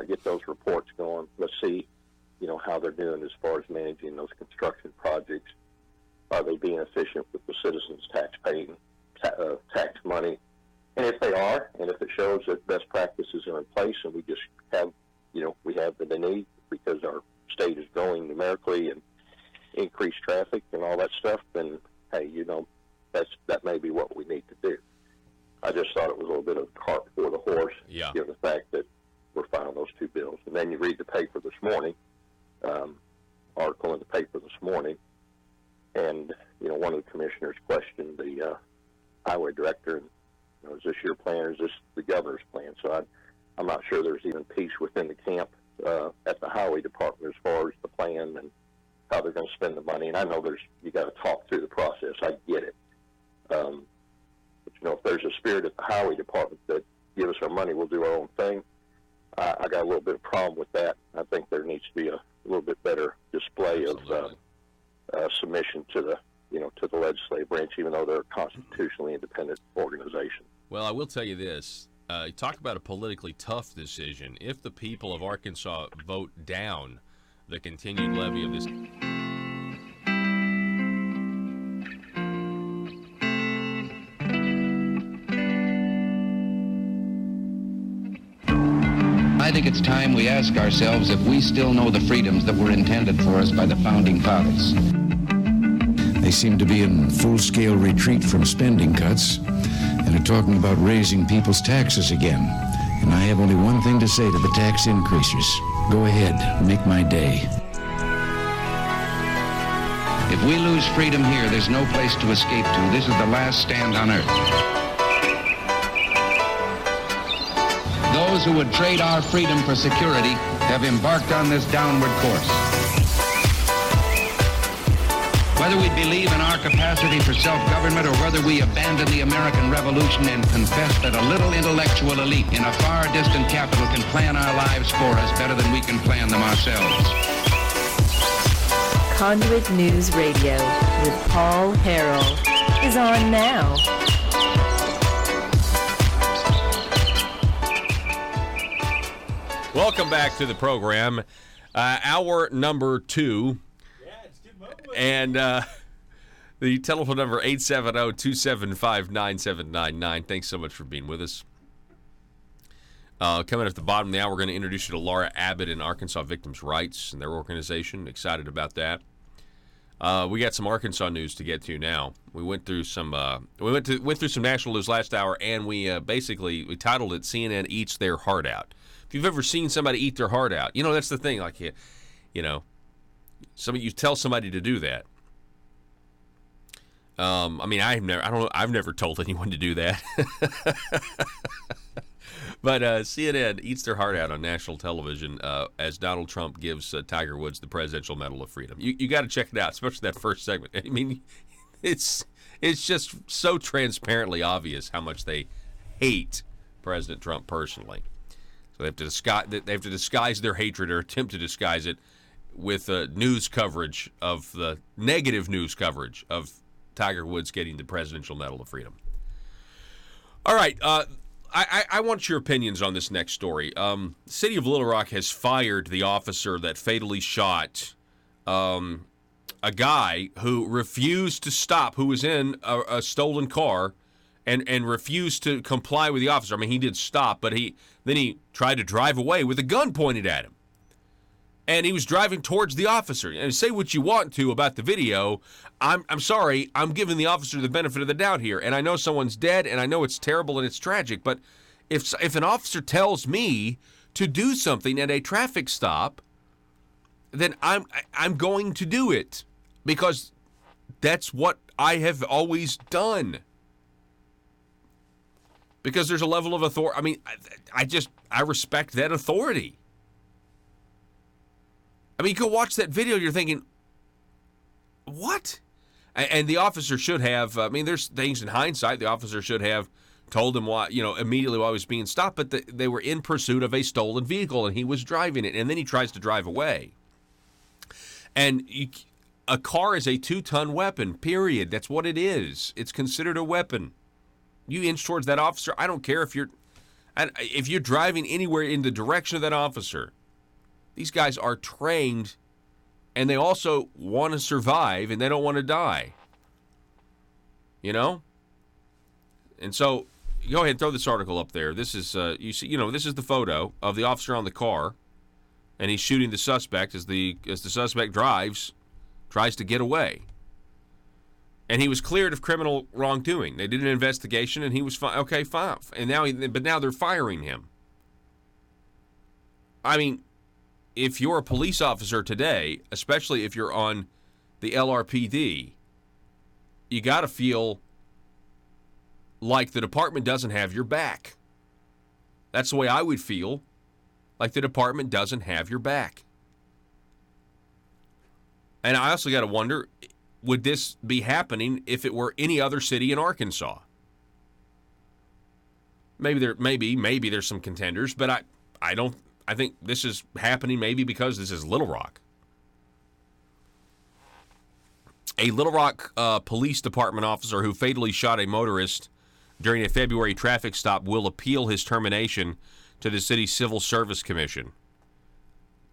get those reports going? Let's see, how they're doing as far as managing those construction projects. Are they being efficient with the citizens' tax money? And if they are, and if it shows that best practices are in place and we just have, we have the need because our state is growing numerically and increased traffic and all that stuff, then, hey, that may be what we need to do. I just thought it was a little bit of a cart before the horse, given the fact that we're filing those two bills. And then you read the paper this morning, article in the paper this morning, and, one of the commissioners questioned the highway director, and, is this your plan or is this the governor's plan? So I'm not sure there's even peace within the camp at the highway department as far as the plan and how they're going to spend the money. And I know you got to talk through the process. I get it. But, if there's a spirit at the highway department that give us our money, we'll do our own thing. I got a little bit of problem with that. I think there needs to be a little bit better display of submission to to the legislative branch, even though they're a constitutionally independent organization. Well, I will tell you this. Talk about a politically tough decision. If the people of Arkansas vote down the continued levy of this... I think it's time we ask ourselves if we still know the freedoms that were intended for us by the Founding Fathers. They seem to be in full-scale retreat from spending cuts and are talking about raising people's taxes again. And I have only one thing to say to the tax increasers. Go ahead, make my day. If we lose freedom here, there's no place to escape to. This is the last stand on earth. Those who would trade our freedom for security have embarked on this downward course. Whether we believe in our capacity for self-government or whether we abandon the American Revolution and confess that a little intellectual elite in a far distant capital can plan our lives for us better than we can plan them ourselves. Conduit News Radio with Paul Harrell is on now. Welcome back to the program. Hour number 2. And the telephone number 870-275-9799. Thanks so much for being with us. Coming at the bottom of the hour, we're going to introduce you to Laura Abbott and Arkansas Victims' Rights and their organization. Excited about that. We got some Arkansas news to get to now. We went through some went through some national news last hour, and we titled it "CNN Eats Their Heart Out." If you've ever seen somebody eat their heart out, that's the thing. Like, you tell somebody to do that. I've never told anyone to do that. But CNN eats their heart out on national television as Donald Trump gives Tiger Woods the Presidential Medal of Freedom. You got to check it out, especially that first segment. I mean, it's just so transparently obvious how much they hate President Trump personally. So they have to disguise their hatred or attempt to disguise it with news coverage of the negative news coverage of Tiger Woods getting the Presidential Medal of Freedom. All right, I want your opinions on this next story. City of Little Rock has fired the officer that fatally shot a guy who refused to stop, who was in a stolen car and refused to comply with the officer. I mean, he did stop, but then he tried to drive away with a gun pointed at him. And he was driving towards the officer. And say what you want to about the video. I'm sorry. I'm giving the officer the benefit of the doubt here. And I know someone's dead, and I know it's terrible and it's tragic. But if an officer tells me to do something at a traffic stop, then I'm going to do it because that's what I have always done. Because there's a level of authority. I mean, I respect that authority. I mean, you go watch that video, you're thinking, what? And the officer should have, there's things in hindsight, the officer should have told him why, immediately while he was being stopped, but they were in pursuit of a stolen vehicle and he was driving it, and then he tries to drive away. And a car is a 2-ton weapon, period. That's what it is. It's considered a weapon. You inch towards that officer, I don't care if you're driving anywhere in the direction of that officer. These guys are trained, and they also want to survive, and they don't want to die. And so, go ahead and throw this article up there. This is this is the photo of the officer on the car, and he's shooting the suspect as the suspect tries to get away. And he was cleared of criminal wrongdoing. They did an investigation, and he was fine. Okay, fine. And now they're firing him. I mean, if you're a police officer today, especially if you're on the LRPD, you got to feel like the department doesn't have your back. That's the way I would feel, like the department doesn't have your back. And I also got to wonder, would this be happening if it were any other city in Arkansas? Maybe there's some contenders, but I think this is happening maybe because this is Little Rock. A Little Rock Police Department officer who fatally shot a motorist during a February traffic stop will appeal his termination to the city's Civil Service Commission.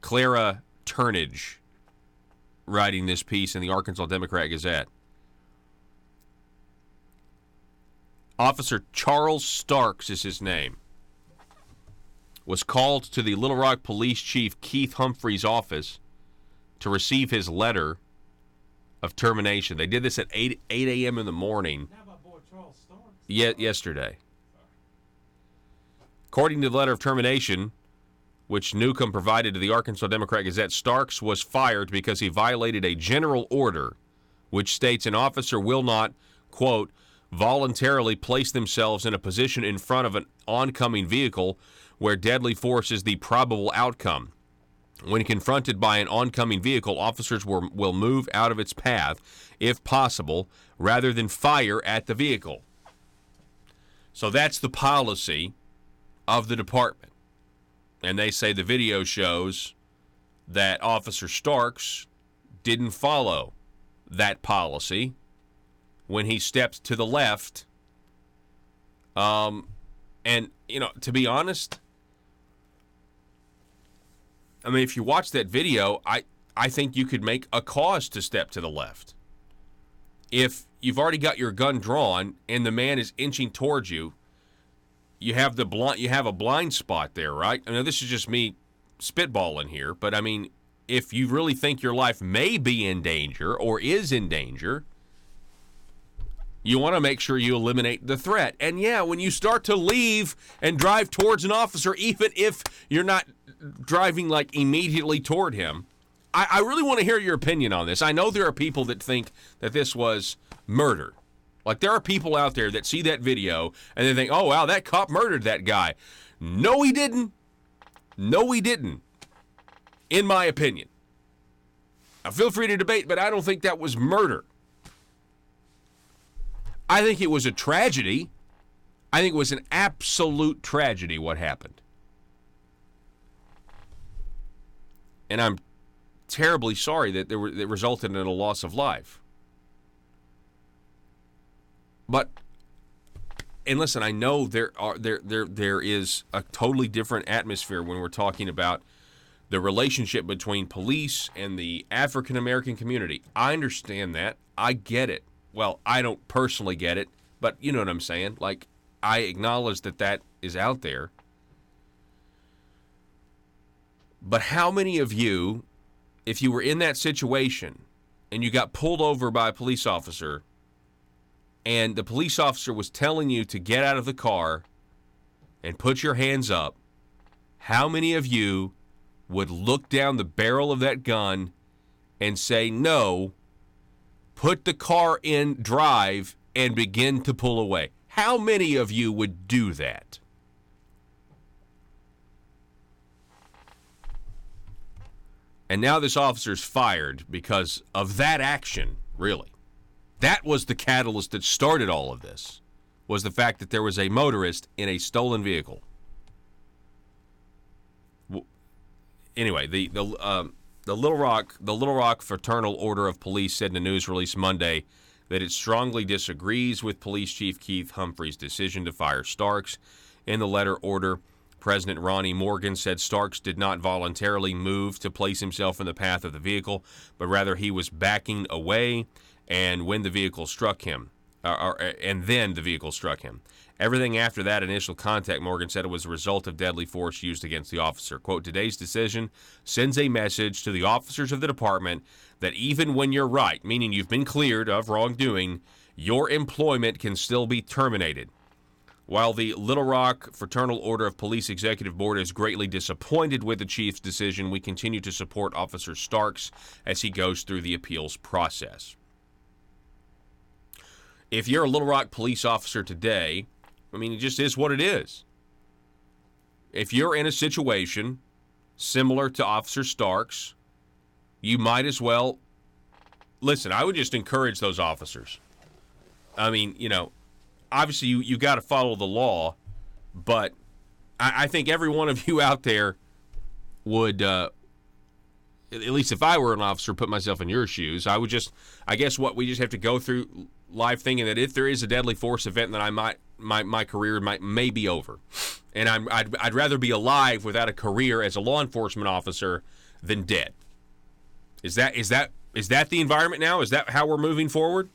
Clara Turnage writing this piece in the Arkansas Democrat-Gazette. Officer Charles Starks is his name. Was called to the Little Rock Police Chief Keith Humphrey's office to receive his letter of termination. They did this at 8 a.m. in the morning yesterday. According to the letter of termination, which Newcomb provided to the Arkansas Democrat-Gazette, Starks was fired because he violated a general order which states an officer will not, quote, voluntarily place themselves in a position in front of an oncoming vehicle where deadly force is the probable outcome. When confronted by an oncoming vehicle, officers will move out of its path, if possible, rather than fire at the vehicle. So that's the policy of the department. And they say the video shows that Officer Starks didn't follow that policy when he stepped to the left. And, you know, to be honest, I mean, if you watch that video, I think you could make a cause to step to the left. If you've already got your gun drawn and the man is inching towards you, you have a blind spot there, right? I mean, this is just me spitballing here, but I mean, if you really think your life may be in danger or is in danger, you want to make sure you eliminate the threat. And yeah, when you start to leave and drive towards an officer, even if you're not driving like immediately toward him, I really want to hear your opinion on this. I know there are people that think that this was murder. Like, there are people out there that see that video and they think, oh, wow, that cop murdered that guy. No, he didn't. No, he didn't. In my opinion. Now, feel free to debate, but I don't think that was murder. I think it was a tragedy. I think it was an absolute tragedy what happened. And I'm terribly sorry that that resulted in a loss of life. But, and listen, I know there is a totally different atmosphere when we're talking about the relationship between police and the African American community. I understand that. I get it. Well, I don't personally get it, but you know what I'm saying. Like, I acknowledge that is out there. But how many of you, if you were in that situation and you got pulled over by a police officer and the police officer was telling you to get out of the car and put your hands up, how many of you would look down the barrel of that gun and say, no, put the car in drive and begin to pull away? How many of you would do that? And now this officer's fired because of that action, really. That was the catalyst that started all of this, was the fact that there was a motorist in a stolen vehicle. Anyway, the Little Rock Fraternal Order of Police said in a news release Monday that it strongly disagrees with Police Chief Keith Humphrey's decision to fire Starks. In the letter order, President Ronnie Morgan said Starks did not voluntarily move to place himself in the path of the vehicle, but rather he was backing away, and when the vehicle struck him, then the vehicle struck him. Everything after that initial contact, Morgan said, it was a result of deadly force used against the officer. Quote, today's decision sends a message to the officers of the department that even when you're right, meaning you've been cleared of wrongdoing, your employment can still be terminated. While the Little Rock Fraternal Order of Police Executive Board is greatly disappointed with the chief's decision, we continue to support Officer Starks as he goes through the appeals process. If you're a Little Rock police officer today, I mean, it just is what it is. If you're in a situation similar to Officer Starks, you might as well, listen, I would just encourage those officers. I mean, you know, obviously you got to follow the law, but I think every one of you out there would at least if I were an officer, put myself in your shoes. I guess we just have to go through life thinking that if there is a deadly force event, then my career may be over. And I'd rather be alive without a career as a law enforcement officer than dead. Is that the environment now? Is that how we're moving forward?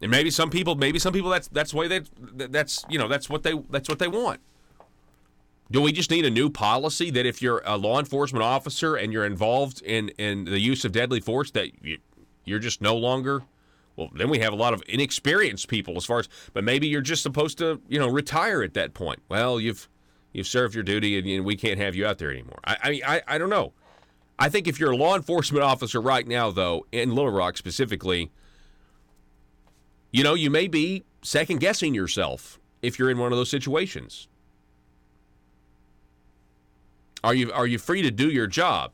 And maybe some people that's the way that's what they want. Do we just need a new policy that if you're a law enforcement officer and you're involved in the use of deadly force that you're just no longer? Well, then we have a lot of inexperienced people but maybe you're just supposed to, retire at that point. Well, you've served your duty and we can't have you out there anymore. I don't know. I think if you're a law enforcement officer right now, though, in Little Rock specifically, you may be second-guessing yourself if you're in one of those situations. Are you free to do your job?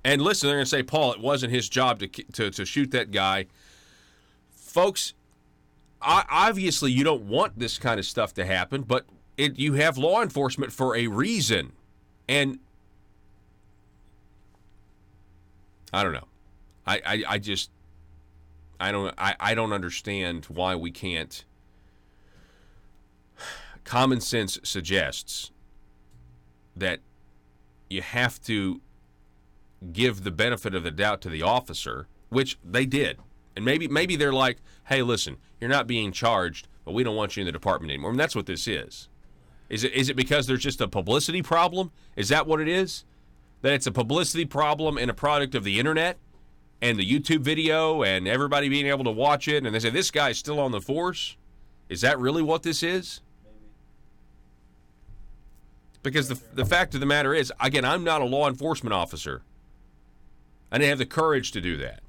And listen, they're going to say, Paul, it wasn't his job to shoot that guy. Folks, obviously you don't want this kind of stuff to happen, but you have law enforcement for a reason. And I don't know. I don't understand why we can't. Common sense suggests that you have to give the benefit of the doubt to the officer, which they did. And maybe they're like, hey, listen, you're not being charged, but we don't want you in the department anymore. And that's what this is. Is it because there's just a publicity problem? Is that what it is? That it's a publicity problem and a product of the internet and the YouTube video and everybody being able to watch it, and they say, this guy's still on the force? Is that really what this is? Because the fact of the matter is, again, I'm not a law enforcement officer. I didn't have the courage to do that.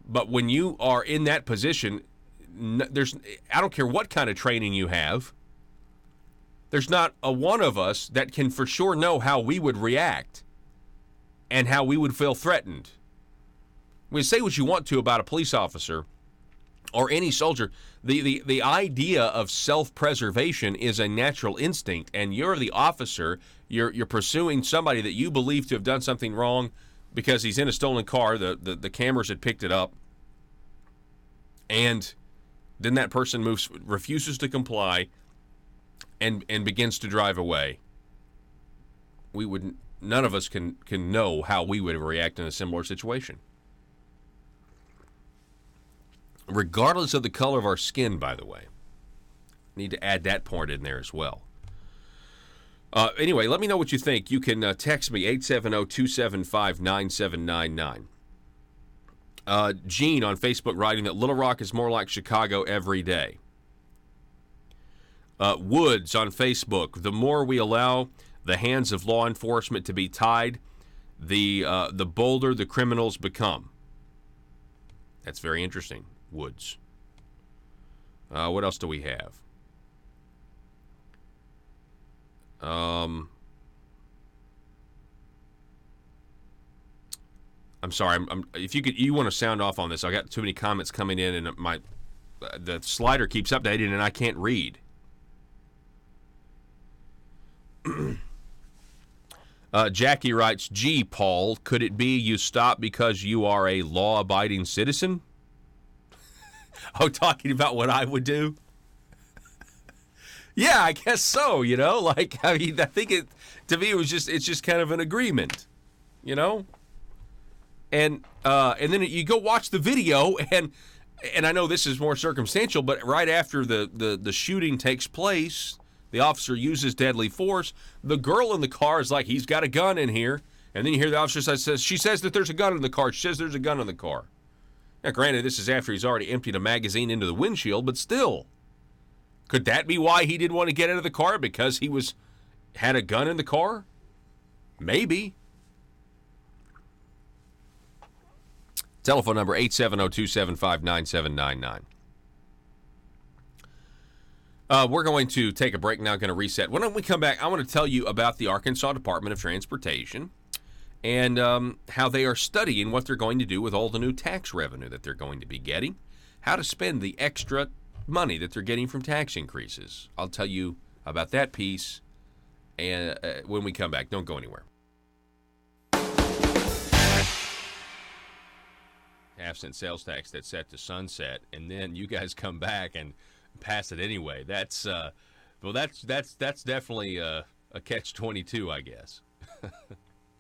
But when you are in that position, I don't care what kind of training you have, there's not a one of us that can for sure know how we would react and how we would feel threatened. We say what you want to about a police officer or any soldier. The idea of self-preservation is a natural instinct, and you're the officer. You're pursuing somebody that you believe to have done something wrong because he's in a stolen car. The cameras had picked it up, and then that person refuses to comply, and begins to drive away. None of us can know how we would react in a similar situation. Regardless of the color of our skin, by the way. Need to add that point in there as well. Anyway, let me know what you think. You can text me, 870-275-9799. Gene on Facebook writing that Little Rock is more like Chicago every day. Woods on Facebook, the more we allow the hands of law enforcement to be tied, the bolder the criminals become. That's very interesting. Woods. What else do we have? I'm sorry. If you want to sound off on this, I got too many comments coming in, and the slider keeps updating, and I can't read. Jackie writes, gee, Paul, could it be you stop because you are a law-abiding citizen? Oh, talking about what I would do? Yeah, I guess so, I think to me, it's just kind of an agreement, And then you go watch the video, and I know this is more circumstantial, but right after the shooting takes place, the officer uses deadly force. The girl in the car is like, he's got a gun in here. And then you hear the officer she says that there's a gun in the car. She says there's a gun in the car. Now, granted, this is after he's already emptied a magazine into the windshield, but still. Could that be why he didn't want to get out of the car? Because he had a gun in the car? Maybe. Telephone number 870-275-9799. We're going to take a break now, going to reset. When we come back, I want to tell you about the Arkansas Department of Transportation and how they are studying what they're going to do with all the new tax revenue that they're going to be getting, how to spend the extra money that they're getting from tax increases. I'll tell you about that piece And when we come back, don't go anywhere. Half-cent sales tax that's set to sunset, and then you guys come back and pass it anyway. That's definitely a catch-22, I guess.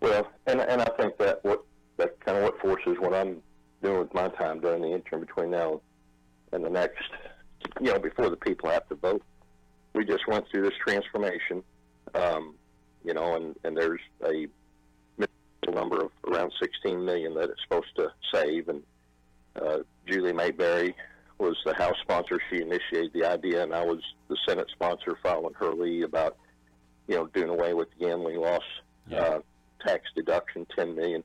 Well, and I think that kind of what forces what I'm doing with my time during the interim between now and the next, before the people have to vote. We just went through this transformation, and there's a number of around 16 million that it's supposed to save, and Julie Mayberry was the House sponsor. She initiated the idea, and I was the Senate sponsor following her lead about doing away with the gambling loss tax deduction, 10 million.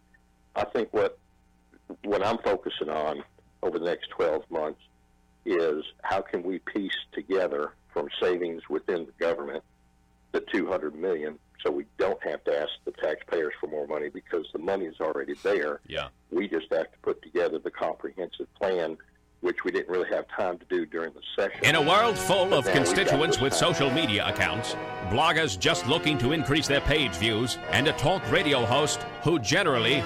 I think what I'm focusing on over the next 12 months is how can we piece together from savings within the government the 200 million, so we don't have to ask the taxpayers for more money because the money is already there. Yeah. We just have to put together the comprehensive plan, which we didn't really have time to do during the session. In a world full of constituents with social media accounts, bloggers just looking to increase their page views, and a talk radio host who generally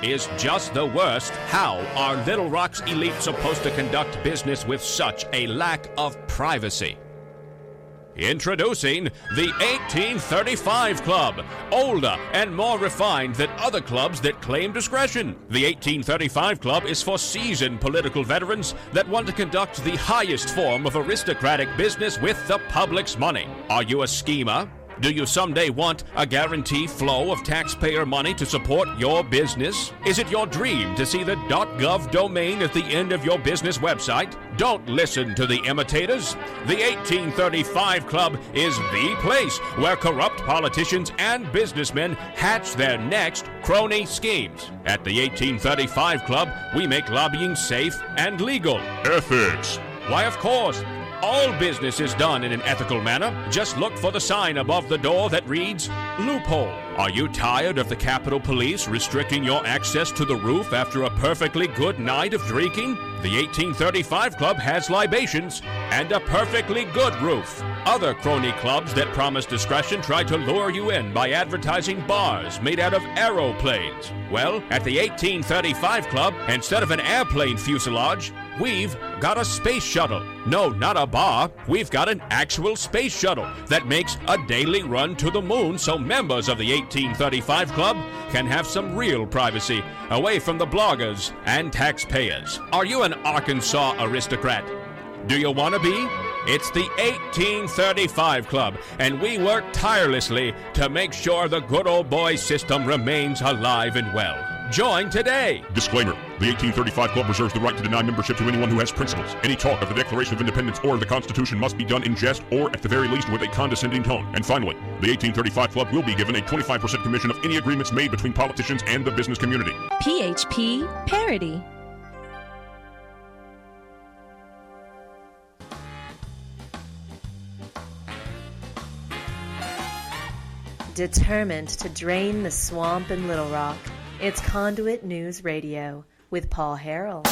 is just the worst, how are Little Rock's elite supposed to conduct business with such a lack of privacy? Introducing the 1835 Club, older and more refined than other clubs that claim discretion. The 1835 Club is for seasoned political veterans that want to conduct the highest form of aristocratic business with the public's money. Are you a schemer? Do you someday want a guaranteed flow of taxpayer money to support your business? Is it your dream to see the .gov domain at the end of your business website? Don't listen to the imitators. The 1835 Club is the place where corrupt politicians and businessmen hatch their next crony schemes. At the 1835 Club, we make lobbying safe and legal. Ethics. Why, of course. All business is done in an ethical manner. Just look for the sign above the door that reads, loophole. Are you tired of the Capitol Police restricting your access to the roof after a perfectly good night of drinking? The 1835 Club has libations and a perfectly good roof. Other crony clubs that promise discretion try to lure you in by advertising bars made out of aeroplanes. Well, at the 1835 Club, instead of an airplane fuselage, we've got a space shuttle. No, not a bar. We've got an actual space shuttle that makes a daily run to the moon so members of the 1835 Club can have some real privacy away from the bloggers and taxpayers. Are you an Arkansas aristocrat? Do you want to be? It's the 1835 Club, and we work tirelessly to make sure the good old boy system remains alive and well. Join today. Disclaimer. The 1835 Club reserves the right to deny membership to anyone who has principles. Any talk of the Declaration of Independence or the Constitution must be done in jest or, at the very least, with a condescending tone. And finally, the 1835 Club will be given a 25% commission of any agreements made between politicians and the business community. PHP Parody. Determined to drain the swamp in Little Rock, it's Conduit News Radio with Paul Harrell.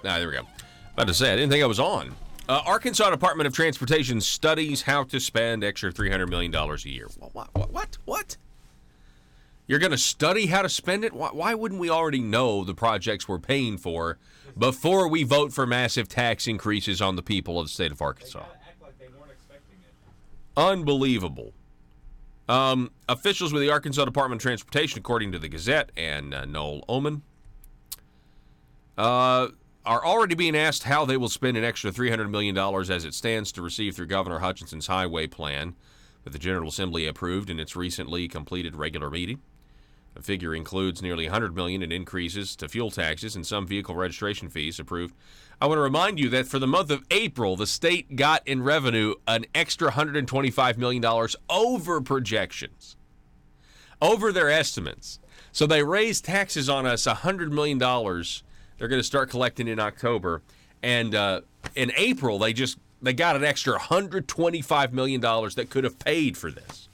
There we go. About to say, I didn't think I was on. Arkansas Department of Transportation studies how to spend extra $300 million a year. What? You're going to study how to spend it? Why wouldn't we already know the projects we're paying for before we vote for massive tax increases on the people of the state of Arkansas? Act like they weren't expecting it. Unbelievable. Officials with the Arkansas Department of Transportation, according to the Gazette and Noel Oman, are already being asked how they will spend an extra $300 million as it stands to receive through Governor Hutchinson's highway plan that the General Assembly approved in its recently completed regular meeting. The figure includes nearly $100 million in increases to fuel taxes and some vehicle registration fees approved. I want to remind you that for the month of April, the state got in revenue an extra $125 million over projections, over their estimates. So they raised taxes on us $100 million. They're going to start collecting in October, And in April, they got an extra $125 million that could have paid for this.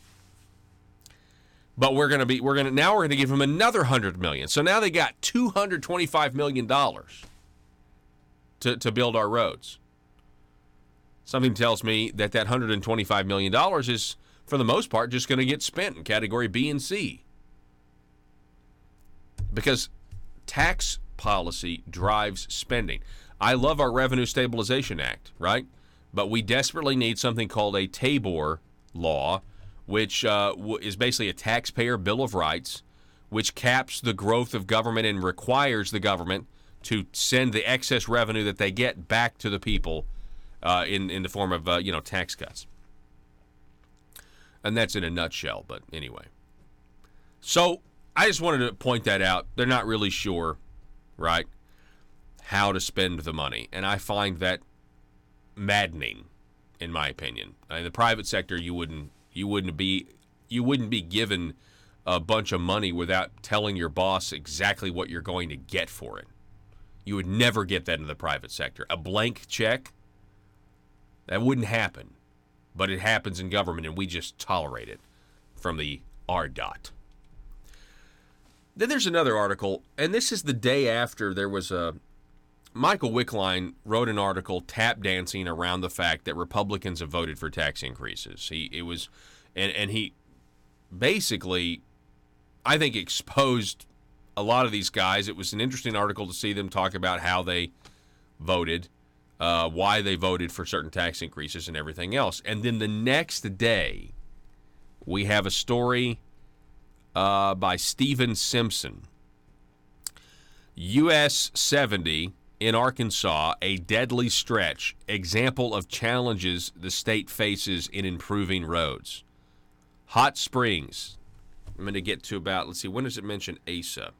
But we're gonna give them another $100 million. So now they got $225 million to build our roads. Something tells me that $125 million is, for the most part, just going to get spent in category B and C. Because tax policy drives spending. I love our Revenue Stabilization Act, right? But we desperately need something called a TABOR law, which is basically a taxpayer bill of rights, which caps the growth of government and requires the government to send the excess revenue that they get back to the people in the form of tax cuts. And that's in a nutshell, but anyway. So I just wanted to point that out. They're not really sure, right, how to spend the money, and I find that maddening, in my opinion. In the private sector, you wouldn't be given a bunch of money without telling your boss exactly what you're going to get for it. You would never get that in the private sector. A blank check, that wouldn't happen. But it happens in government, and we just tolerate it from the RDOT. Then there's another article, and this is the day after there was Michael Wickline wrote an article tap dancing around the fact that Republicans have voted for tax increases. He basically, I think, exposed a lot of these guys. It was an interesting article to see them talk about how they voted, why they voted for certain tax increases and everything else. And then the next day, we have a story by Stephen Simpson. US 70 in Arkansas, a deadly stretch, example of challenges the state faces in improving roads. Hot Springs. I'm going to get to about, let's see, when does it mention ASA?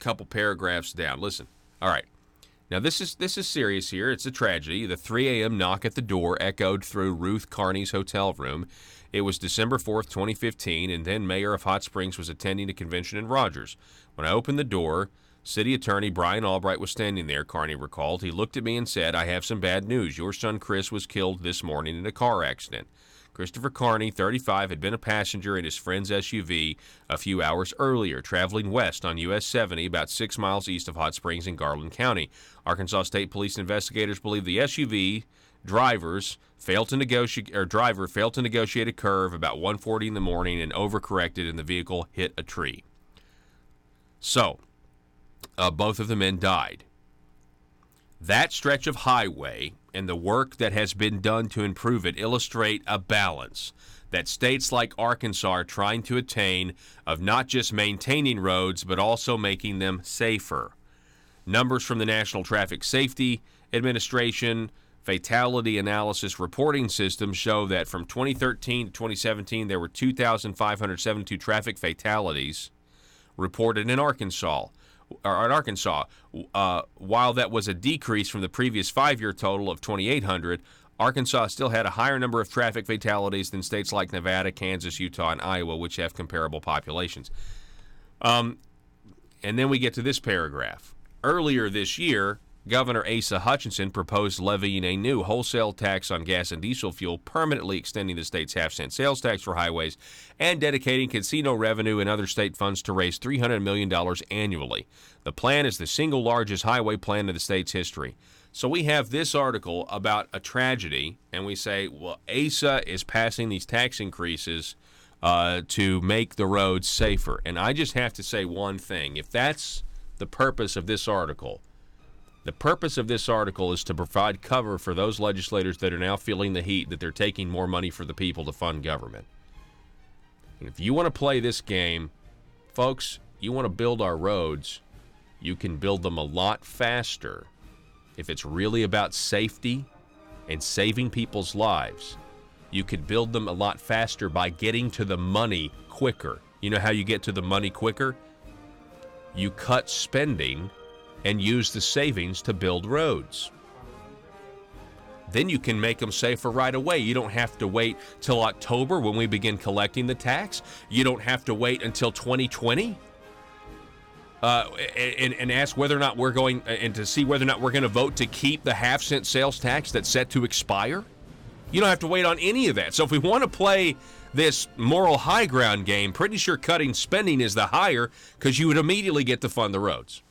Couple paragraphs down. Listen. All right. Now, this is serious here. It's a tragedy. The 3 a.m. knock at the door echoed through Ruth Carney's hotel room. It was December 4th, 2015, and then Mayor of Hot Springs was attending a convention in Rogers. When I opened the door, City Attorney Brian Albright was standing there, Carney recalled. He looked at me and said, "I have some bad news. Your son Chris was killed this morning in a car accident." Christopher Carney, 35, had been a passenger in his friend's SUV a few hours earlier, traveling west on US 70, about 6 miles east of Hot Springs in Garland County. Arkansas State Police investigators believe the SUV driver failed to negotiate a curve about 1:40 in the morning and overcorrected, and the vehicle hit a tree. So, both of the men died. That stretch of highway and the work that has been done to improve it illustrate a balance that states like Arkansas are trying to attain of not just maintaining roads, but also making them safer. Numbers from the National Traffic Safety Administration Fatality Analysis Reporting System show that from 2013 to 2017, there were 2,572 traffic fatalities reported in Arkansas. While that was a decrease from the previous 5-year total of 2,800, Arkansas still had a higher number of traffic fatalities than states like Nevada, Kansas, Utah, and Iowa, which have comparable populations. And then we get to this paragraph. Earlier this year, Governor Asa Hutchinson proposed levying a new wholesale tax on gas and diesel fuel, permanently extending the state's half-cent sales tax for highways, and dedicating casino revenue and other state funds to raise $300 million annually. The plan is the single largest highway plan in the state's history. So we have this article about a tragedy, and we say, well, Asa is passing these tax increases to make the roads safer. And I just have to say one thing. If that's the purpose of this article, the purpose of this article is to provide cover for those legislators that are now feeling the heat that they're taking more money for the people to fund government. And if you want to play this game, folks, you want to build our roads, you can build them a lot faster. If it's really about safety and saving people's lives, you could build them a lot faster by getting to the money quicker. You know how you get to the money quicker? You cut spending and use the savings to build roads. Then you can make them safer right away. You don't have to wait till October when we begin collecting the tax. You don't have to wait until 2020. and ask whether or not we're going, and to see whether or not we're going to vote to keep the half-cent sales tax that's set to expire? You don't have to wait on any of that. So if we want to play this moral high ground game, pretty sure cutting spending is the higher, because you would immediately get to fund the roads.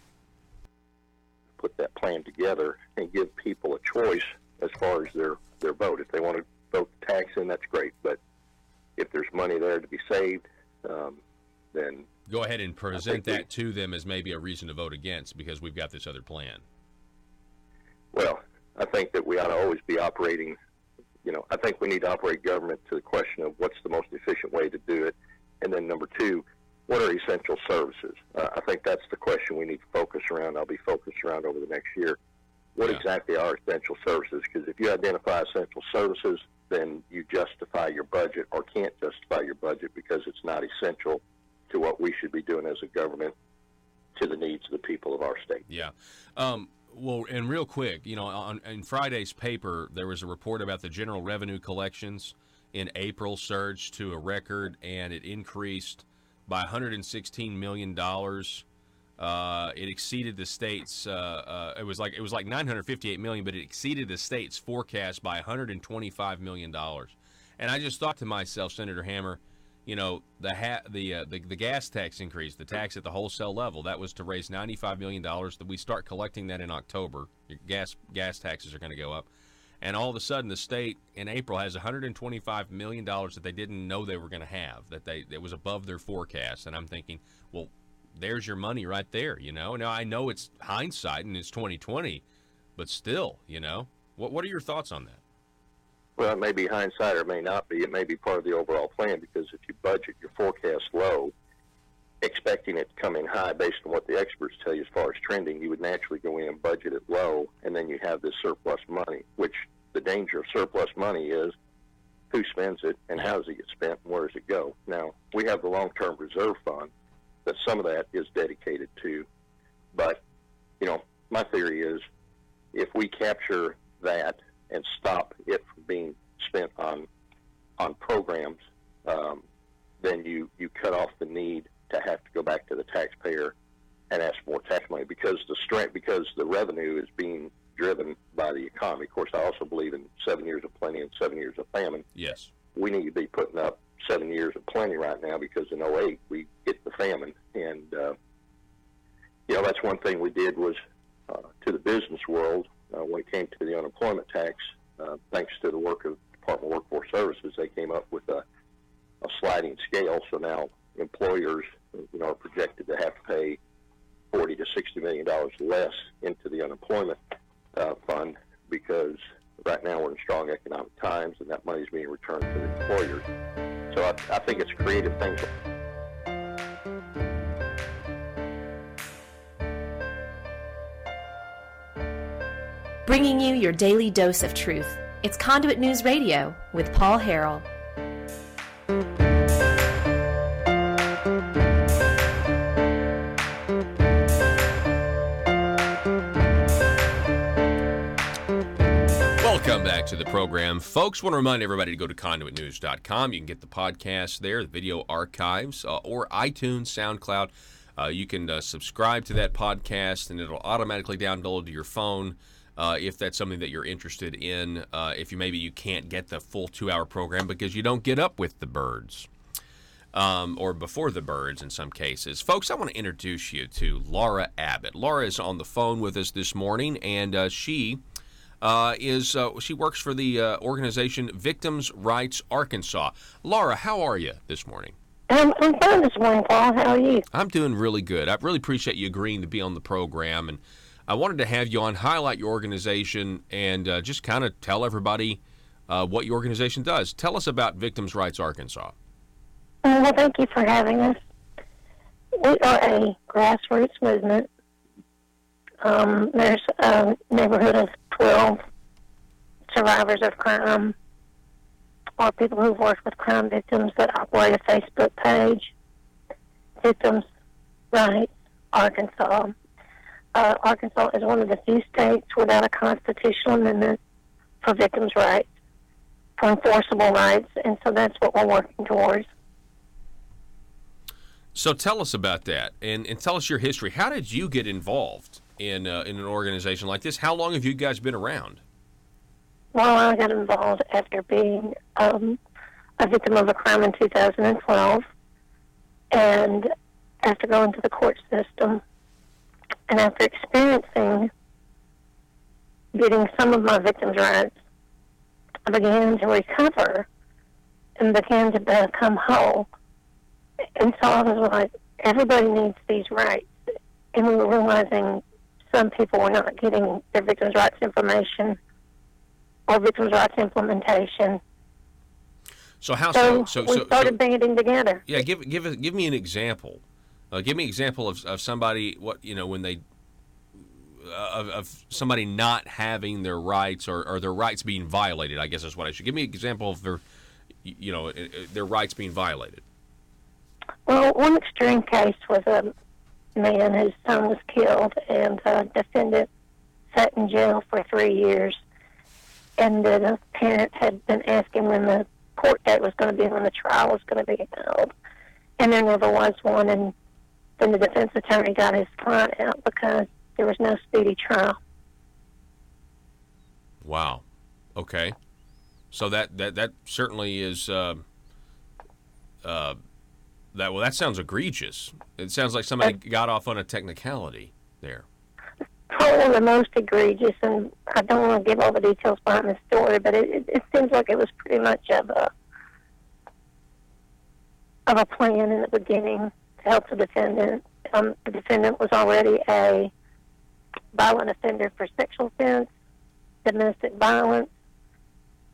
Put that plan together and give people a choice as far as their vote. If they want to vote the tax in, that's great. But if there's money there to be saved, then go ahead and present that to them as maybe a reason to vote against, because we've got this other plan. Well, I think that we ought to always be operating, I think we need to operate government to the question of what's the most efficient way to do it. And then number two, what are essential services? I think that's the question we need to focus around. I'll be focused around over the next year. What exactly are essential services? Because if you identify essential services, then you justify your budget, or can't justify your budget because it's not essential to what we should be doing as a government to the needs of the people of our state. Yeah. Well, and real quick, in Friday's paper, there was a report about the general revenue collections in April surged to a record, and it increased by $116 million. It exceeded the state's. It was like $958 million, but it exceeded the state's forecast by $125 million. And I just thought to myself, Senator Hammer, the gas tax increase, the tax at the wholesale level, that was to raise $95 million. That we start collecting that in October. Your gas taxes are going to go up. And all of a sudden, the state in April has $125 million that they didn't know they were going to have, it was above their forecast. And I'm thinking, well, there's your money right there, Now, I know it's hindsight and it's 2020, but still, What are your thoughts on that? Well, it may be hindsight or it may not be. It may be part of the overall plan, because if you budget your forecast low, expecting it to come in high based on what the experts tell you as far as trending, you would naturally go in and budget it low, and then you have this surplus money, which the danger of surplus money is who spends it and how does it get spent and where does it go. Now, we have the long-term reserve fund that some of that is dedicated to, but, my theory is if we capture that and stop it from being spent on programs, then you cut off the need to have to go back to the taxpayer and ask for more tax money, because the revenue is being driven by the economy. Of course, I also believe in 7 years of plenty and 7 years of famine. Yes. We need to be putting up 7 years of plenty right now, because in 2008 we hit the famine. And, that's one thing we did was to the business world when it came to the unemployment tax, thanks to the work of the Department of Workforce Services, they came up with a sliding scale. So now employers, are projected to have to pay $40 to $60 million less into the unemployment fund, because right now we're in strong economic times and that money is being returned to the employers. So I think it's creative things. Bringing you your daily dose of truth. It's Conduit News Radio with Paul Harrell. Welcome back to the program. Folks, want to remind everybody to go to conduitnews.com. You can get the podcast there, the video archives, or iTunes, SoundCloud. You can subscribe to that podcast, and it'll automatically download to your phone. If that's something that you're interested in, if you can't get the full 2-hour program because you don't get up with the birds, or before the birds in some cases. Folks, I want to introduce you to Laura Abbott. Laura is on the phone with us this morning, and she works for the organization Victims' Rights Arkansas. Laura, how are you this morning? I'm fine this morning, Paul. How are you? I'm doing really good. I really appreciate you agreeing to be on the program, and I wanted to have you on, highlight your organization, and just kind of tell everybody what your organization does. Tell us about Victims' Rights Arkansas. Well, thank you for having us. We are a grassroots movement. There's a neighborhood of 12 survivors of crime, or people who've worked with crime victims, that operate a Facebook page, Victims' Rights Arkansas. Arkansas is one of the few states without a constitutional amendment for victims' rights, for enforceable rights, and so that's what we're working towards. So tell us about that, and tell us your history. How did you get involved in an organization like this? How long have you guys been around? Well, I got involved after being a victim of a crime in 2012, and after going to the court system, and after experiencing getting some of my victims' rights, I began to recover and began to become whole. And so I was like, everybody needs these rights. And we were realizing some people were not getting their victims' rights information or victims' rights implementation. So how so we started banding together. Yeah, give me an example. Give me an example of somebody when they of somebody not having their rights or their rights being violated. I guess is what I should give me an example of their rights being violated. Well, one extreme case was a man whose son was killed, and the defendant sat in jail for 3 years. And the parents had been asking when the court date was going to be, when the trial was going to be held. And there never was one, and then the defense attorney got his client out because there was no speedy trial. Wow. Okay. So that certainly is that sounds egregious. It sounds like somebody got off on a technicality there. Probably one of the most egregious, and I don't want to give all the details behind the story, but it seems like it was pretty much of a plan in the beginning to help the defendant. The defendant was already a violent offender for sexual offense, domestic violence,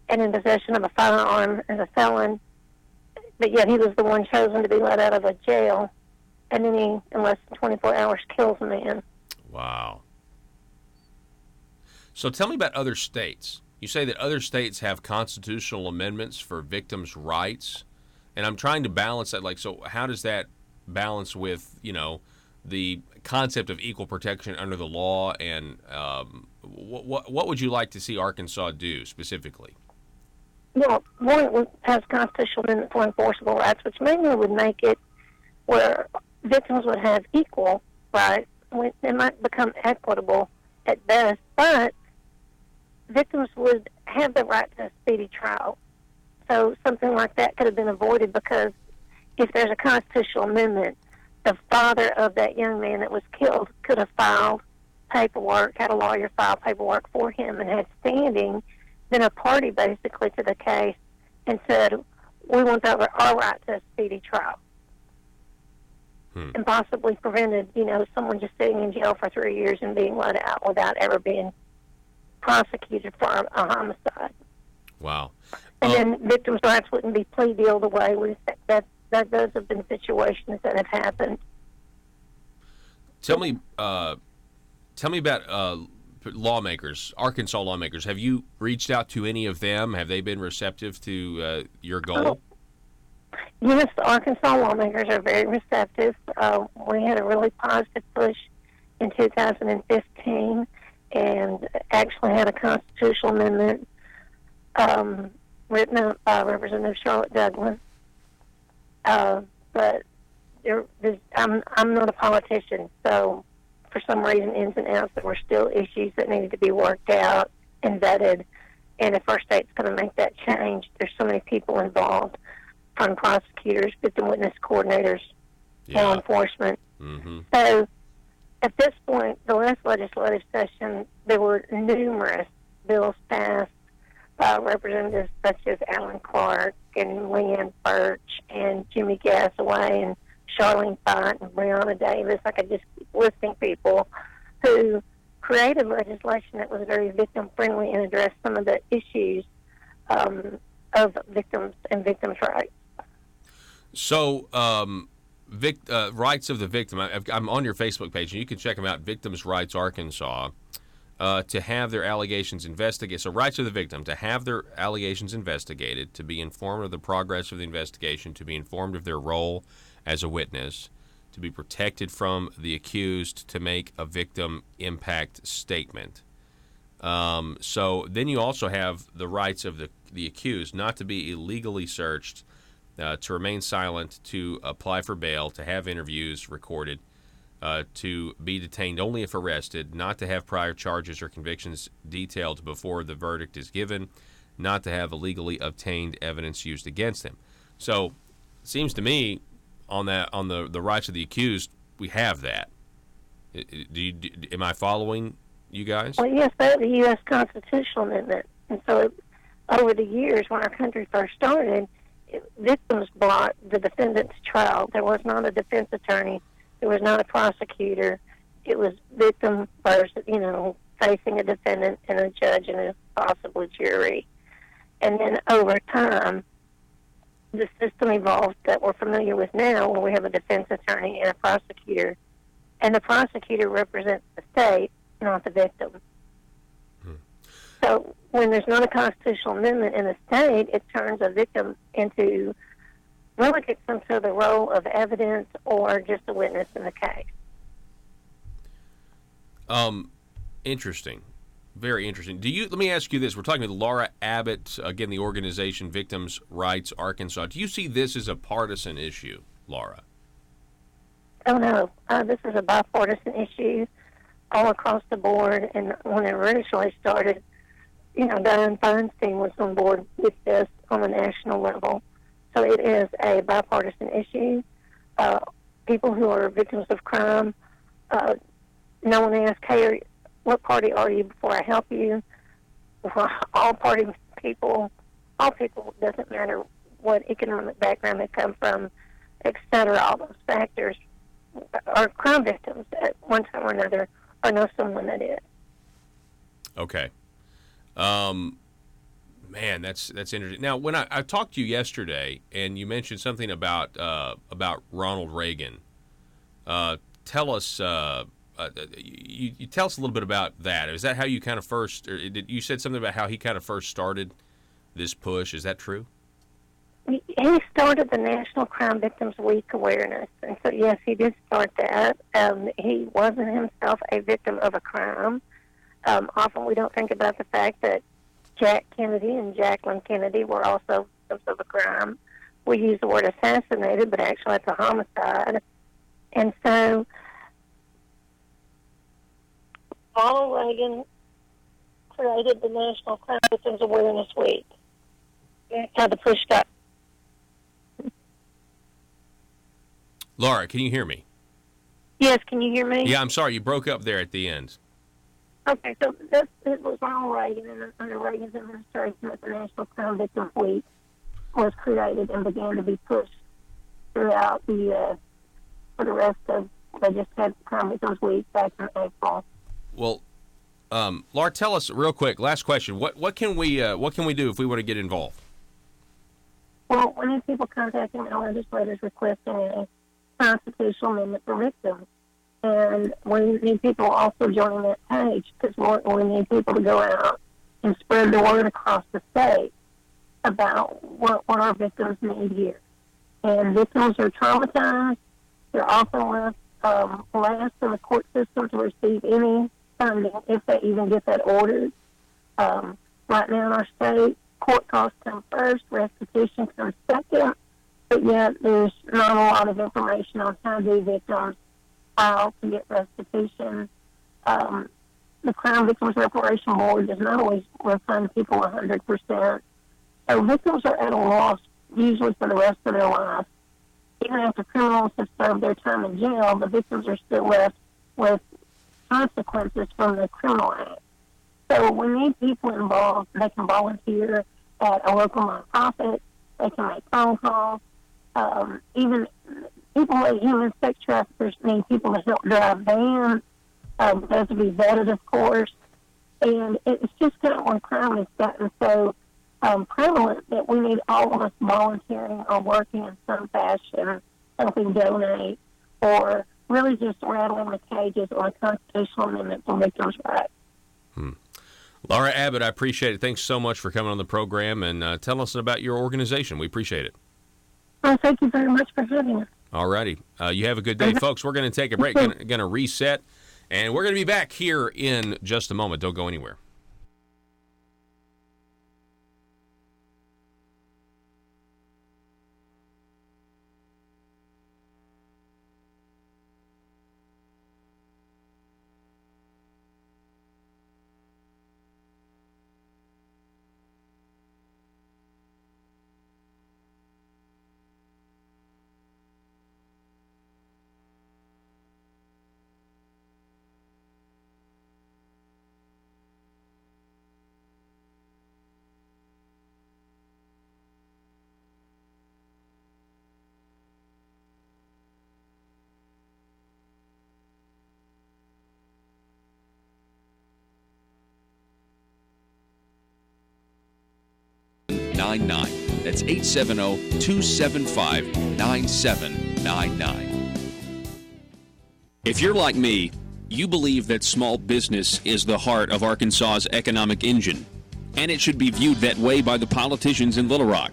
and in possession of a firearm as a felon. But yet he was the one chosen to be let out of a jail, and then he, in less than 24 hours, kills a man. Wow. So tell me about other states. You say that other states have constitutional amendments for victims' rights, and I'm trying to balance that. So how does that balance with, the concept of equal protection under the law, and what would you like to see Arkansas do specifically? Well, one has constitutional amendment for enforceable rights, which mainly would make it where victims would have equal rights. It might become equitable at best, but victims would have the right to a speedy trial. So something like that could have been avoided, because if there's a constitutional amendment, the father of that young man that was killed could have filed paperwork, had a lawyer file paperwork for him, and had standing, been a party basically to the case, and said, we want our right to a speedy trial. And possibly prevented, someone just sitting in jail for 3 years and being let out without ever being prosecuted for a homicide. Wow. And then victims' rights wouldn't be plea deal the way we that those have been situations that have happened. Tell me about lawmakers, Arkansas lawmakers. Have you reached out to any of them? Have they been receptive to your goal? Yes, the Arkansas lawmakers are very receptive. We had a really positive push in 2015, and actually had a constitutional amendment written up by Representative Charlotte Douglas. But I'm not a politician, so for some reason, ins and outs, there were still issues that needed to be worked out and vetted. And if our state's going to make that change, there's so many people involved, from prosecutors, victim witness coordinators, law enforcement. Mm-hmm. So at this point, the last legislative session, there were numerous bills passed by representatives such as Alan Clark and Leanne Birch and Jimmy Gasaway and Charlene Fite and Breonna Davis. I could just keep listing people who created legislation that was very victim-friendly and addressed some of the issues of victims and victims' rights. So, rights of the victim. I'm on your Facebook page, and you can check them out, Victims' Rights Arkansas, to have their allegations investigated. So, rights of the victim, to have their allegations investigated, to be informed of the progress of the investigation, to be informed of their role as a witness, to be protected from the accused, to make a victim impact statement. So then you also have the rights of the accused not to be illegally searched to remain silent, to apply for bail, to have interviews recorded, to be detained only if arrested, not to have prior charges or convictions detailed before the verdict is given, not to have illegally obtained evidence used against him. So, it seems to me, on the rights of the accused, we have that. Am I following you guys? Well, yes, that's the U.S. constitutional amendment. And so over the years, when our country first started, victims blocked the defendant's trial. There was not a defense attorney. There was not a prosecutor. It was victim first, facing a defendant and a judge and a possible jury. And then over time, the system evolved that we're familiar with now, where we have a defense attorney and a prosecutor. And the prosecutor represents the state, not the victim. So when there's not a constitutional amendment in the state, it turns a victim into, relegates them to the role of evidence or just a witness in the case. Interesting. Very interesting. Let me ask you this. We're talking with Laura Abbott, again, the organization Victims' Rights Arkansas. Do you see this as a partisan issue, Laura? Oh, no. This is a bipartisan issue all across the board. And when it originally started, Dianne Feinstein was on board with this on a national level. So it is a bipartisan issue. People who are victims of crime, no one asks, hey, what party are you before I help you? All people, doesn't matter what economic background they come from, et cetera, all those factors are crime victims at one time or another, or know someone that is. Okay. Man, that's interesting. Now, when I talked to you yesterday, and you mentioned something about Ronald Reagan, tell us. You tell us a little bit about that. Is that how you kind of first? Or you said something about how he kind of first started this push. Is that true? He started the National Crime Victims Week awareness, and so yes, he did start that. He wasn't himself a victim of a crime. Often we don't think about the fact that Jack Kennedy and Jacqueline Kennedy were also victims of a crime. We use the word assassinated, but actually it's a homicide. And so Ronald Reagan created the National Crime Victims Awareness Week. That's how the push got. Laura, can you hear me? Yes, can you hear me? Yeah, I'm sorry. You broke up there at the end. Okay, so it was Ronald Reagan, and under Reagan's administration that the National Crime Victims Week was created and began to be pushed throughout for the rest of, they just had Crime Victims Week back in April. Well, Laura, tell us real quick. Last question: What can we do if we want to get involved? Well, we need people contacting our legislators requesting a constitutional amendment for victims, and we need people also joining that page because we need people to go out and spread the word across the state about what our victims need here. And victims are traumatized. They're often last in the court system to receive any funding if they even get that ordered. Right now in our state, court costs come first, restitution comes second, but yet there's not a lot of information on how do victims file to get restitution. The Crime Victims Reparation Board does not always refund people 100%. So victims are at a loss usually for the rest of their lives. Even after criminals have served their time in jail, the victims are still left with consequences from the criminal act. So we need people involved. They can volunteer at a local nonprofit. They can make phone calls. Even people like human sex traffickers need people to help drive vans. Those will be vetted, of course. And it's just kind of when crime has gotten so prevalent that we need all of us volunteering or working in some fashion, helping donate, or really just rattling the cages on a constitutional amendment for victims' rights. Laura Abbott, I appreciate it. Thanks so much for coming on the program and telling us about your organization. We appreciate it. Well, thank you very much for having us. All righty. You have a good day, folks. We're going to take a break, going to reset, and we're going to be back here in just a moment. Don't go anywhere. 9799. That's 870-275-9799. If you're like me, you believe that small business is the heart of Arkansas's economic engine, and it should be viewed that way by the politicians in Little Rock.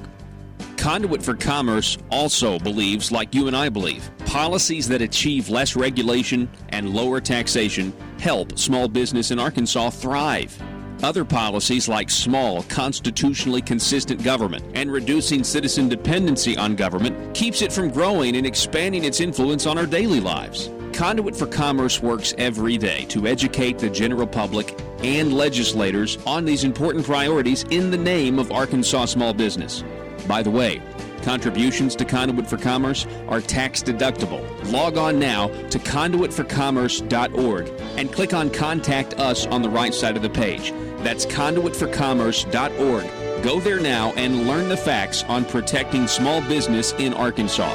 Conduit for Commerce also believes, like you and I believe, policies that achieve less regulation and lower taxation help small business in Arkansas thrive. Other policies like small, constitutionally consistent government and reducing citizen dependency on government keeps it from growing and expanding its influence on our daily lives. Conduit for Commerce works every day to educate the general public and legislators on these important priorities in the name of Arkansas small business. By the way, contributions to Conduit for Commerce are tax deductible. Log on now to conduitforcommerce.org and click on Contact Us on the right side of the page. That's conduitforcommerce.org. Go there now and learn the facts on protecting small business in Arkansas.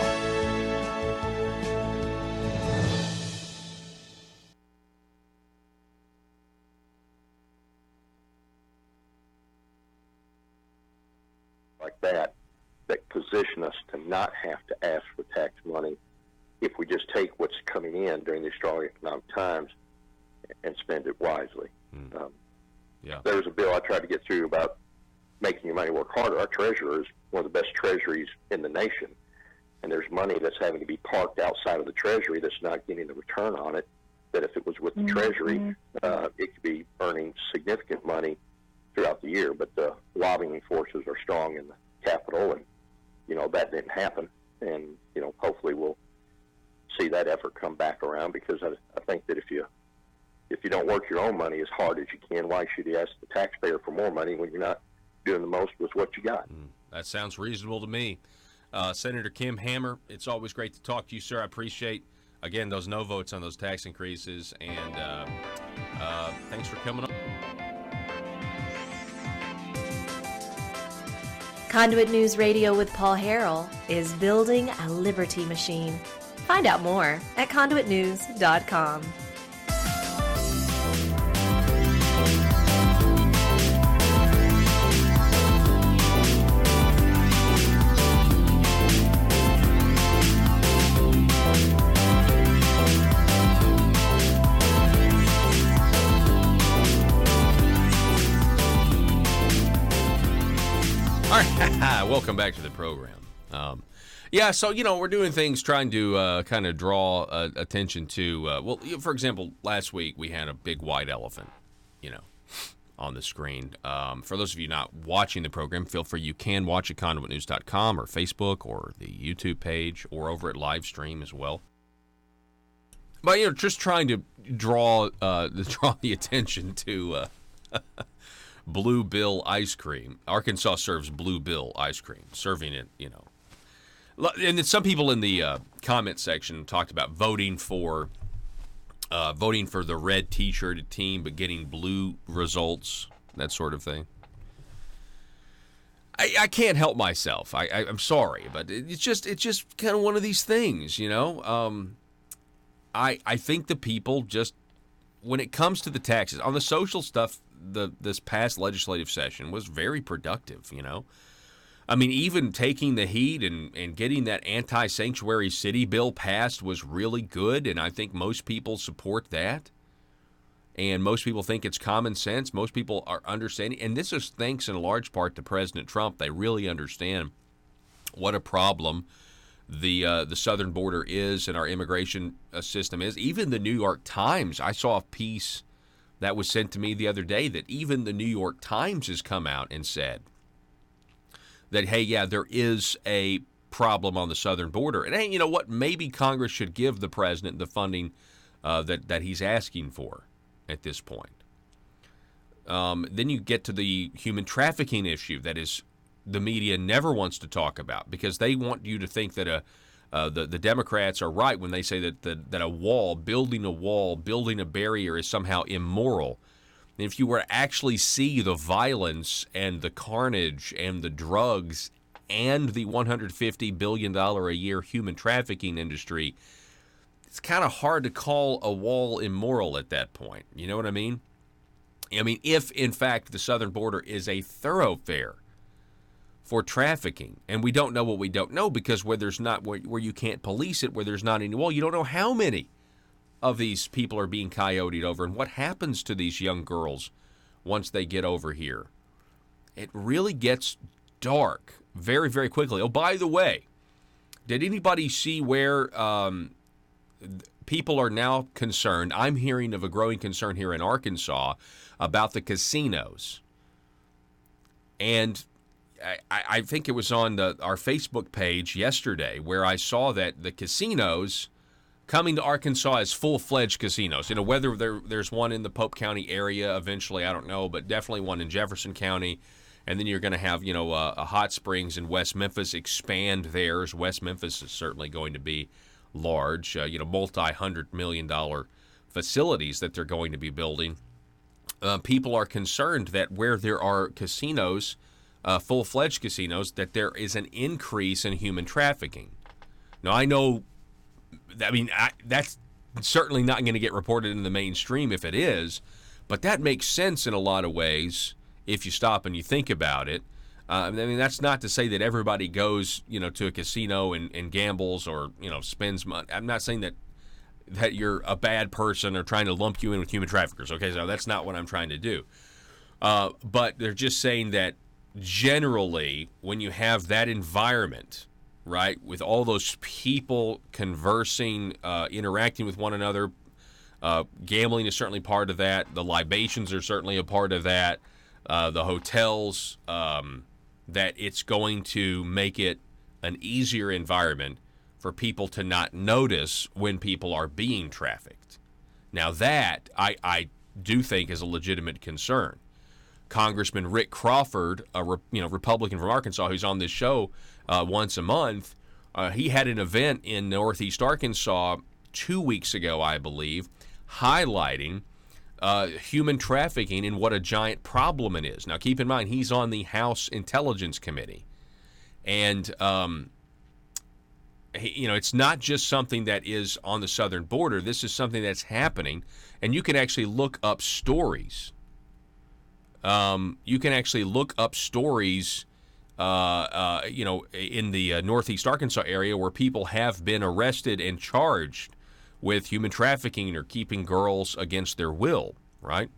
Like that position us to not have to ask for tax money if we just take what's coming in during these strong economic times and spend it wisely. There was a bill I tried to get through about making your money work harder. Our treasurer is one of the best treasuries in the nation, and there's money that's having to be parked outside of the treasury that's not getting the return on it, that if it was with the treasury, it could be earning significant money throughout the year. But the lobbying forces are strong in the Capitol, and that didn't happen. And hopefully we'll see that effort come back around, because I think that if you don't work your own money as hard as you can, why should you ask the taxpayer for more money when you're not doing the most with what you got? That sounds reasonable to me. Senator Kim Hammer, it's always great to talk to you, sir. I appreciate, again, those no votes on those tax increases, and thanks for coming on. Conduit News Radio with Paul Harrell is building a liberty machine. Find out more at conduitnews.com. All right, welcome back to the program. So, we're doing things trying to kind of draw attention to, for example, last week we had a big white elephant, on the screen. For those of you not watching the program, feel free, you can watch at conduitnews.com or Facebook or the YouTube page or over at live stream as well. But, just trying to draw the attention to Blue Bill ice cream. Arkansas serves Blue Bill ice cream, serving it, And then some people in the comment section talked about voting for the red T-shirted team, but getting blue results, that sort of thing. I can't help myself. I'm sorry, but it's just kind of one of these things, I think the people just, when it comes to the taxes, on the social stuff, this past legislative session was very productive, I mean, even taking the heat and getting that anti-sanctuary city bill passed was really good, and I think most people support that. And most people think it's common sense. Most people are understanding. And this is thanks in large part to President Trump. They really understand what a problem the southern border is and our immigration system is. Even the New York Times, I saw a piece that was sent to me the other day that even the New York Times has come out and said that, hey, yeah, there is a problem on the southern border. And, hey, you know what? Maybe Congress should give the president the funding that he's asking for at this point. Then you get to the human trafficking issue that is the media never wants to talk about, because they want you to think that the Democrats are right when they say that building a barrier is somehow immoral. And if you were to actually see the violence and the carnage and the drugs and the $150 billion a year human trafficking industry, it's kind of hard to call a wall immoral at that point. You know what I mean? I mean, if in fact the southern border is a thoroughfare for trafficking. And we don't know what we don't know because where you can't police it, where there's not any wall, you don't know how many of these people are being coyoted over and what happens to these young girls once they get over here. It really gets dark very, very quickly. Oh, by the way, did anybody see where people are now concerned? I'm hearing of a growing concern here in Arkansas about the casinos. And I think it was on our Facebook page yesterday where I saw that the casinos coming to Arkansas as full-fledged casinos. You know, whether there's one in the Pope County area eventually, I don't know, but definitely one in Jefferson County. And then you're going to have, a Hot Springs in West Memphis expand theirs. West Memphis is certainly going to be large, multi-$100 million facilities that they're going to be building. People are concerned that where there are casinos, full-fledged casinos, that there is an increase in human trafficking. Now, I know, that's certainly not going to get reported in the mainstream if it is, but that makes sense in a lot of ways if you stop and you think about it. That's not to say that everybody goes, to a casino and gambles or, spends money. I'm not saying that you're a bad person or trying to lump you in with human traffickers. Okay, so that's not what I'm trying to do. But they're just saying that generally when you have that environment, right, with all those people conversing, interacting with one another, gambling is certainly part of that. The libations are certainly a part of that. The hotels, that it's going to make it an easier environment for people to not notice when people are being trafficked. Now that, I do think is a legitimate concern. Congressman Rick Crawford, a Republican from Arkansas who's on this show once a month, he had an event in Northeast Arkansas 2 weeks ago, I believe, highlighting human trafficking and what a giant problem it is. Now, keep in mind, he's on the House Intelligence Committee. And, it's not just something that is on the southern border. This is something that's happening. And you can actually look up stories. In the Northeast Arkansas area where people have been arrested and charged with human trafficking or keeping girls against their will, right?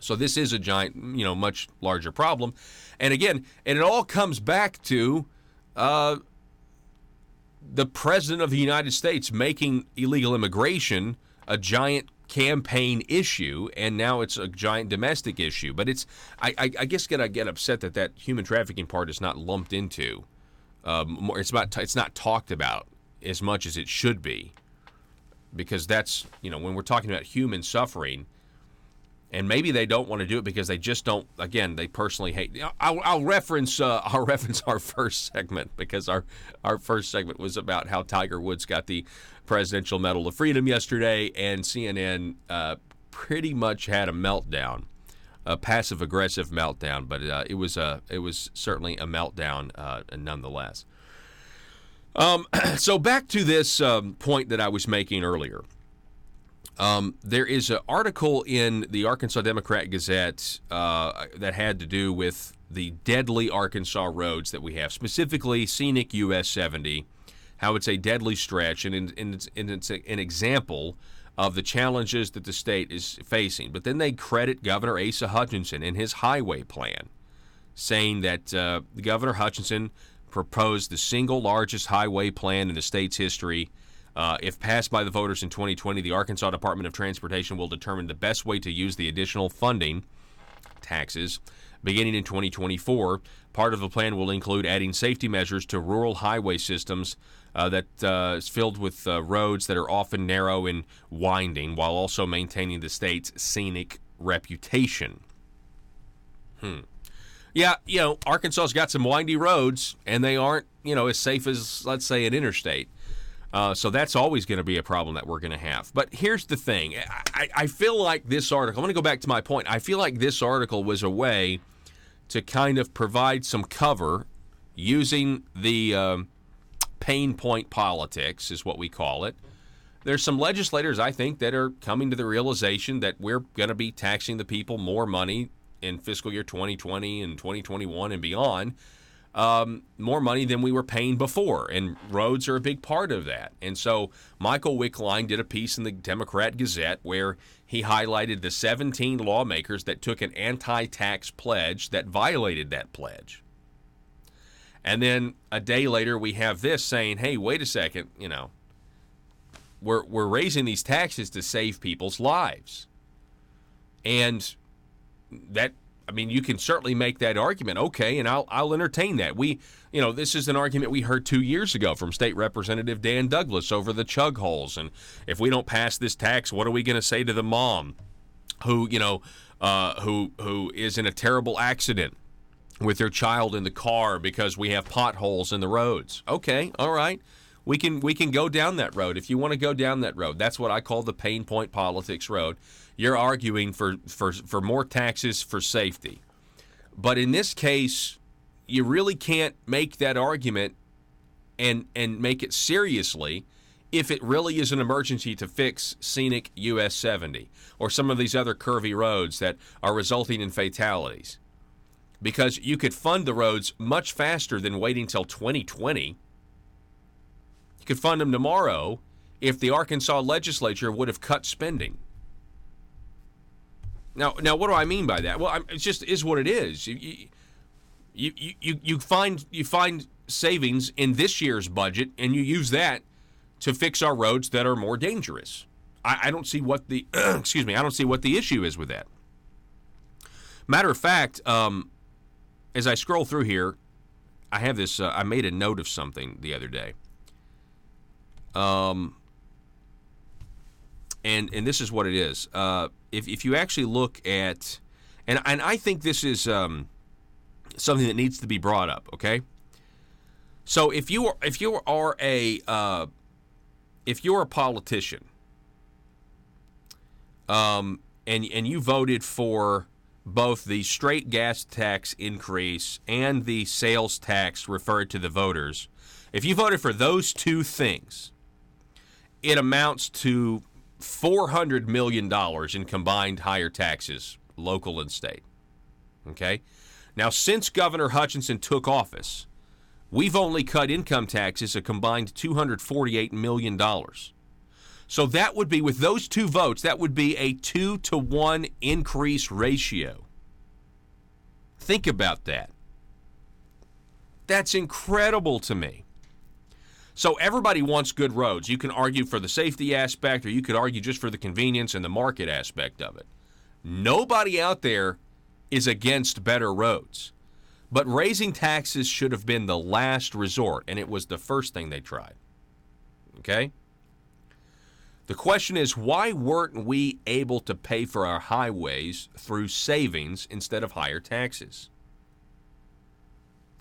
So this is a giant, much larger problem. And again, it all comes back to the President of the United States making illegal immigration a giant campaign issue, and now it's a giant domestic issue. But I guess I get upset that human trafficking part is not lumped into. It's not talked about as much as it should be. Because that's, when we're talking about human suffering, and maybe they don't want to do it because they just don't, again, they personally hate. I'll reference our first segment because our first segment was about how Tiger Woods got the Presidential Medal of Freedom yesterday, and CNN pretty much had a meltdown, a passive-aggressive meltdown, but it was certainly a meltdown nonetheless. So back to this point that I was making earlier. There is an article in the Arkansas Democrat-Gazette that had to do with the deadly Arkansas roads that we have, specifically scenic US 70, how it's a deadly stretch, and it's an example of the challenges that the state is facing. But then they credit Governor Asa Hutchinson and his highway plan, saying that Governor Hutchinson proposed the single largest highway plan in the state's history. If passed by the voters in 2020, the Arkansas Department of Transportation will determine the best way to use the additional funding, taxes, beginning in 2024. Part of the plan will include adding safety measures to rural highway systems that is filled with roads that are often narrow and winding, while also maintaining the state's scenic reputation. Yeah, Arkansas's got some windy roads, and they aren't, as safe as, let's say, an interstate. So that's always going to be a problem that we're going to have. But here's the thing. I feel like this article, I'm going to go back to my point. I feel like this article was a way to kind of provide some cover using the pain point politics, is what we call it. There's some legislators, I think, that are coming to the realization that we're going to be taxing the people more money in fiscal year 2020 and 2021 and beyond. more money than we were paying before, and roads are a big part of that. And so Michael Wickline did a piece in the Democrat Gazette where he highlighted the 17 lawmakers that took an anti-tax pledge that violated that pledge. And then a day later, we have this saying, hey, wait a second, we're raising these taxes to save people's lives. And that, you can certainly make that argument. Okay, and I'll entertain that. This is an argument we heard 2 years ago from State Representative Dan Douglas over the chug holes. And if we don't pass this tax, what are we going to say to the mom who is in a terrible accident with their child in the car because we have potholes in the roads? Okay, all right. We can go down that road if you want to go down that road. That's what I call the pain point politics road. You're arguing for more taxes for safety. But in this case, you really can't make that argument and make it seriously if it really is an emergency to fix scenic US 70 or some of these other curvy roads that are resulting in fatalities. Because you could fund the roads much faster than waiting till 2020. You could fund them tomorrow if the Arkansas legislature would have cut spending. Now, what do I mean by that? Well, it just is what it is. You find savings in this year's budget, and you use that to fix our roads that are more dangerous. I don't see what the I don't see what the issue is with that. Matter of fact, as I scroll through here, I have this. I made a note of something the other day. And this is what it is. If you actually look at, and I think this is something that needs to be brought up. Okay. So if you're a politician, and you voted for both the straight gas tax increase and the sales tax referred to the voters, if you voted for those two things, it amounts to $400 million in combined higher taxes, local and state. Okay? Now, since Governor Hutchinson took office, we've only cut income taxes a combined $248 million. So that would be, with those two votes, that would be a 2-to-1 increase ratio. Think about that. That's incredible to me. So everybody wants good roads. You can argue for the safety aspect, or you could argue just for the convenience and the market aspect of it. Nobody out there is against better roads. But raising taxes should have been the last resort, and it was the first thing they tried. Okay? The question is, why weren't we able to pay for our highways through savings instead of higher taxes?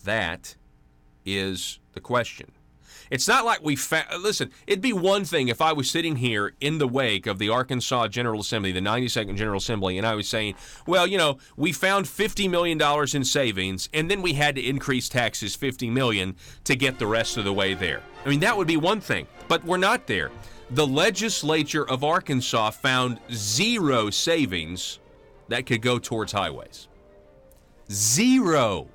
That is the question. It's not like listen, it'd be one thing if I was sitting here in the wake of the Arkansas General Assembly, the 92nd General Assembly, and I was saying, well, we found $50 million in savings, and then we had to increase taxes $50 million to get the rest of the way there. That would be one thing, but we're not there. The legislature of Arkansas found zero savings that could go towards highways. Zero.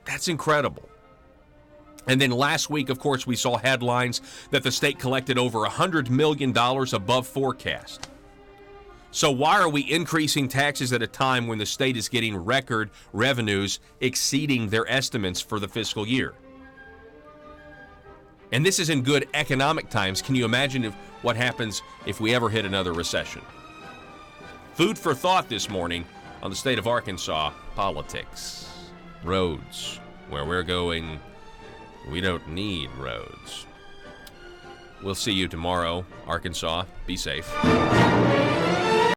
That's incredible. And then last week, of course, we saw headlines that the state collected over $100 million above forecast. So why are we increasing taxes at a time when the state is getting record revenues exceeding their estimates for the fiscal year? And this is in good economic times. Can you imagine what happens if we ever hit another recession? Food for thought this morning on the state of Arkansas politics. Roads. Where we're going, we don't need roads. We'll see you tomorrow, Arkansas. Be safe.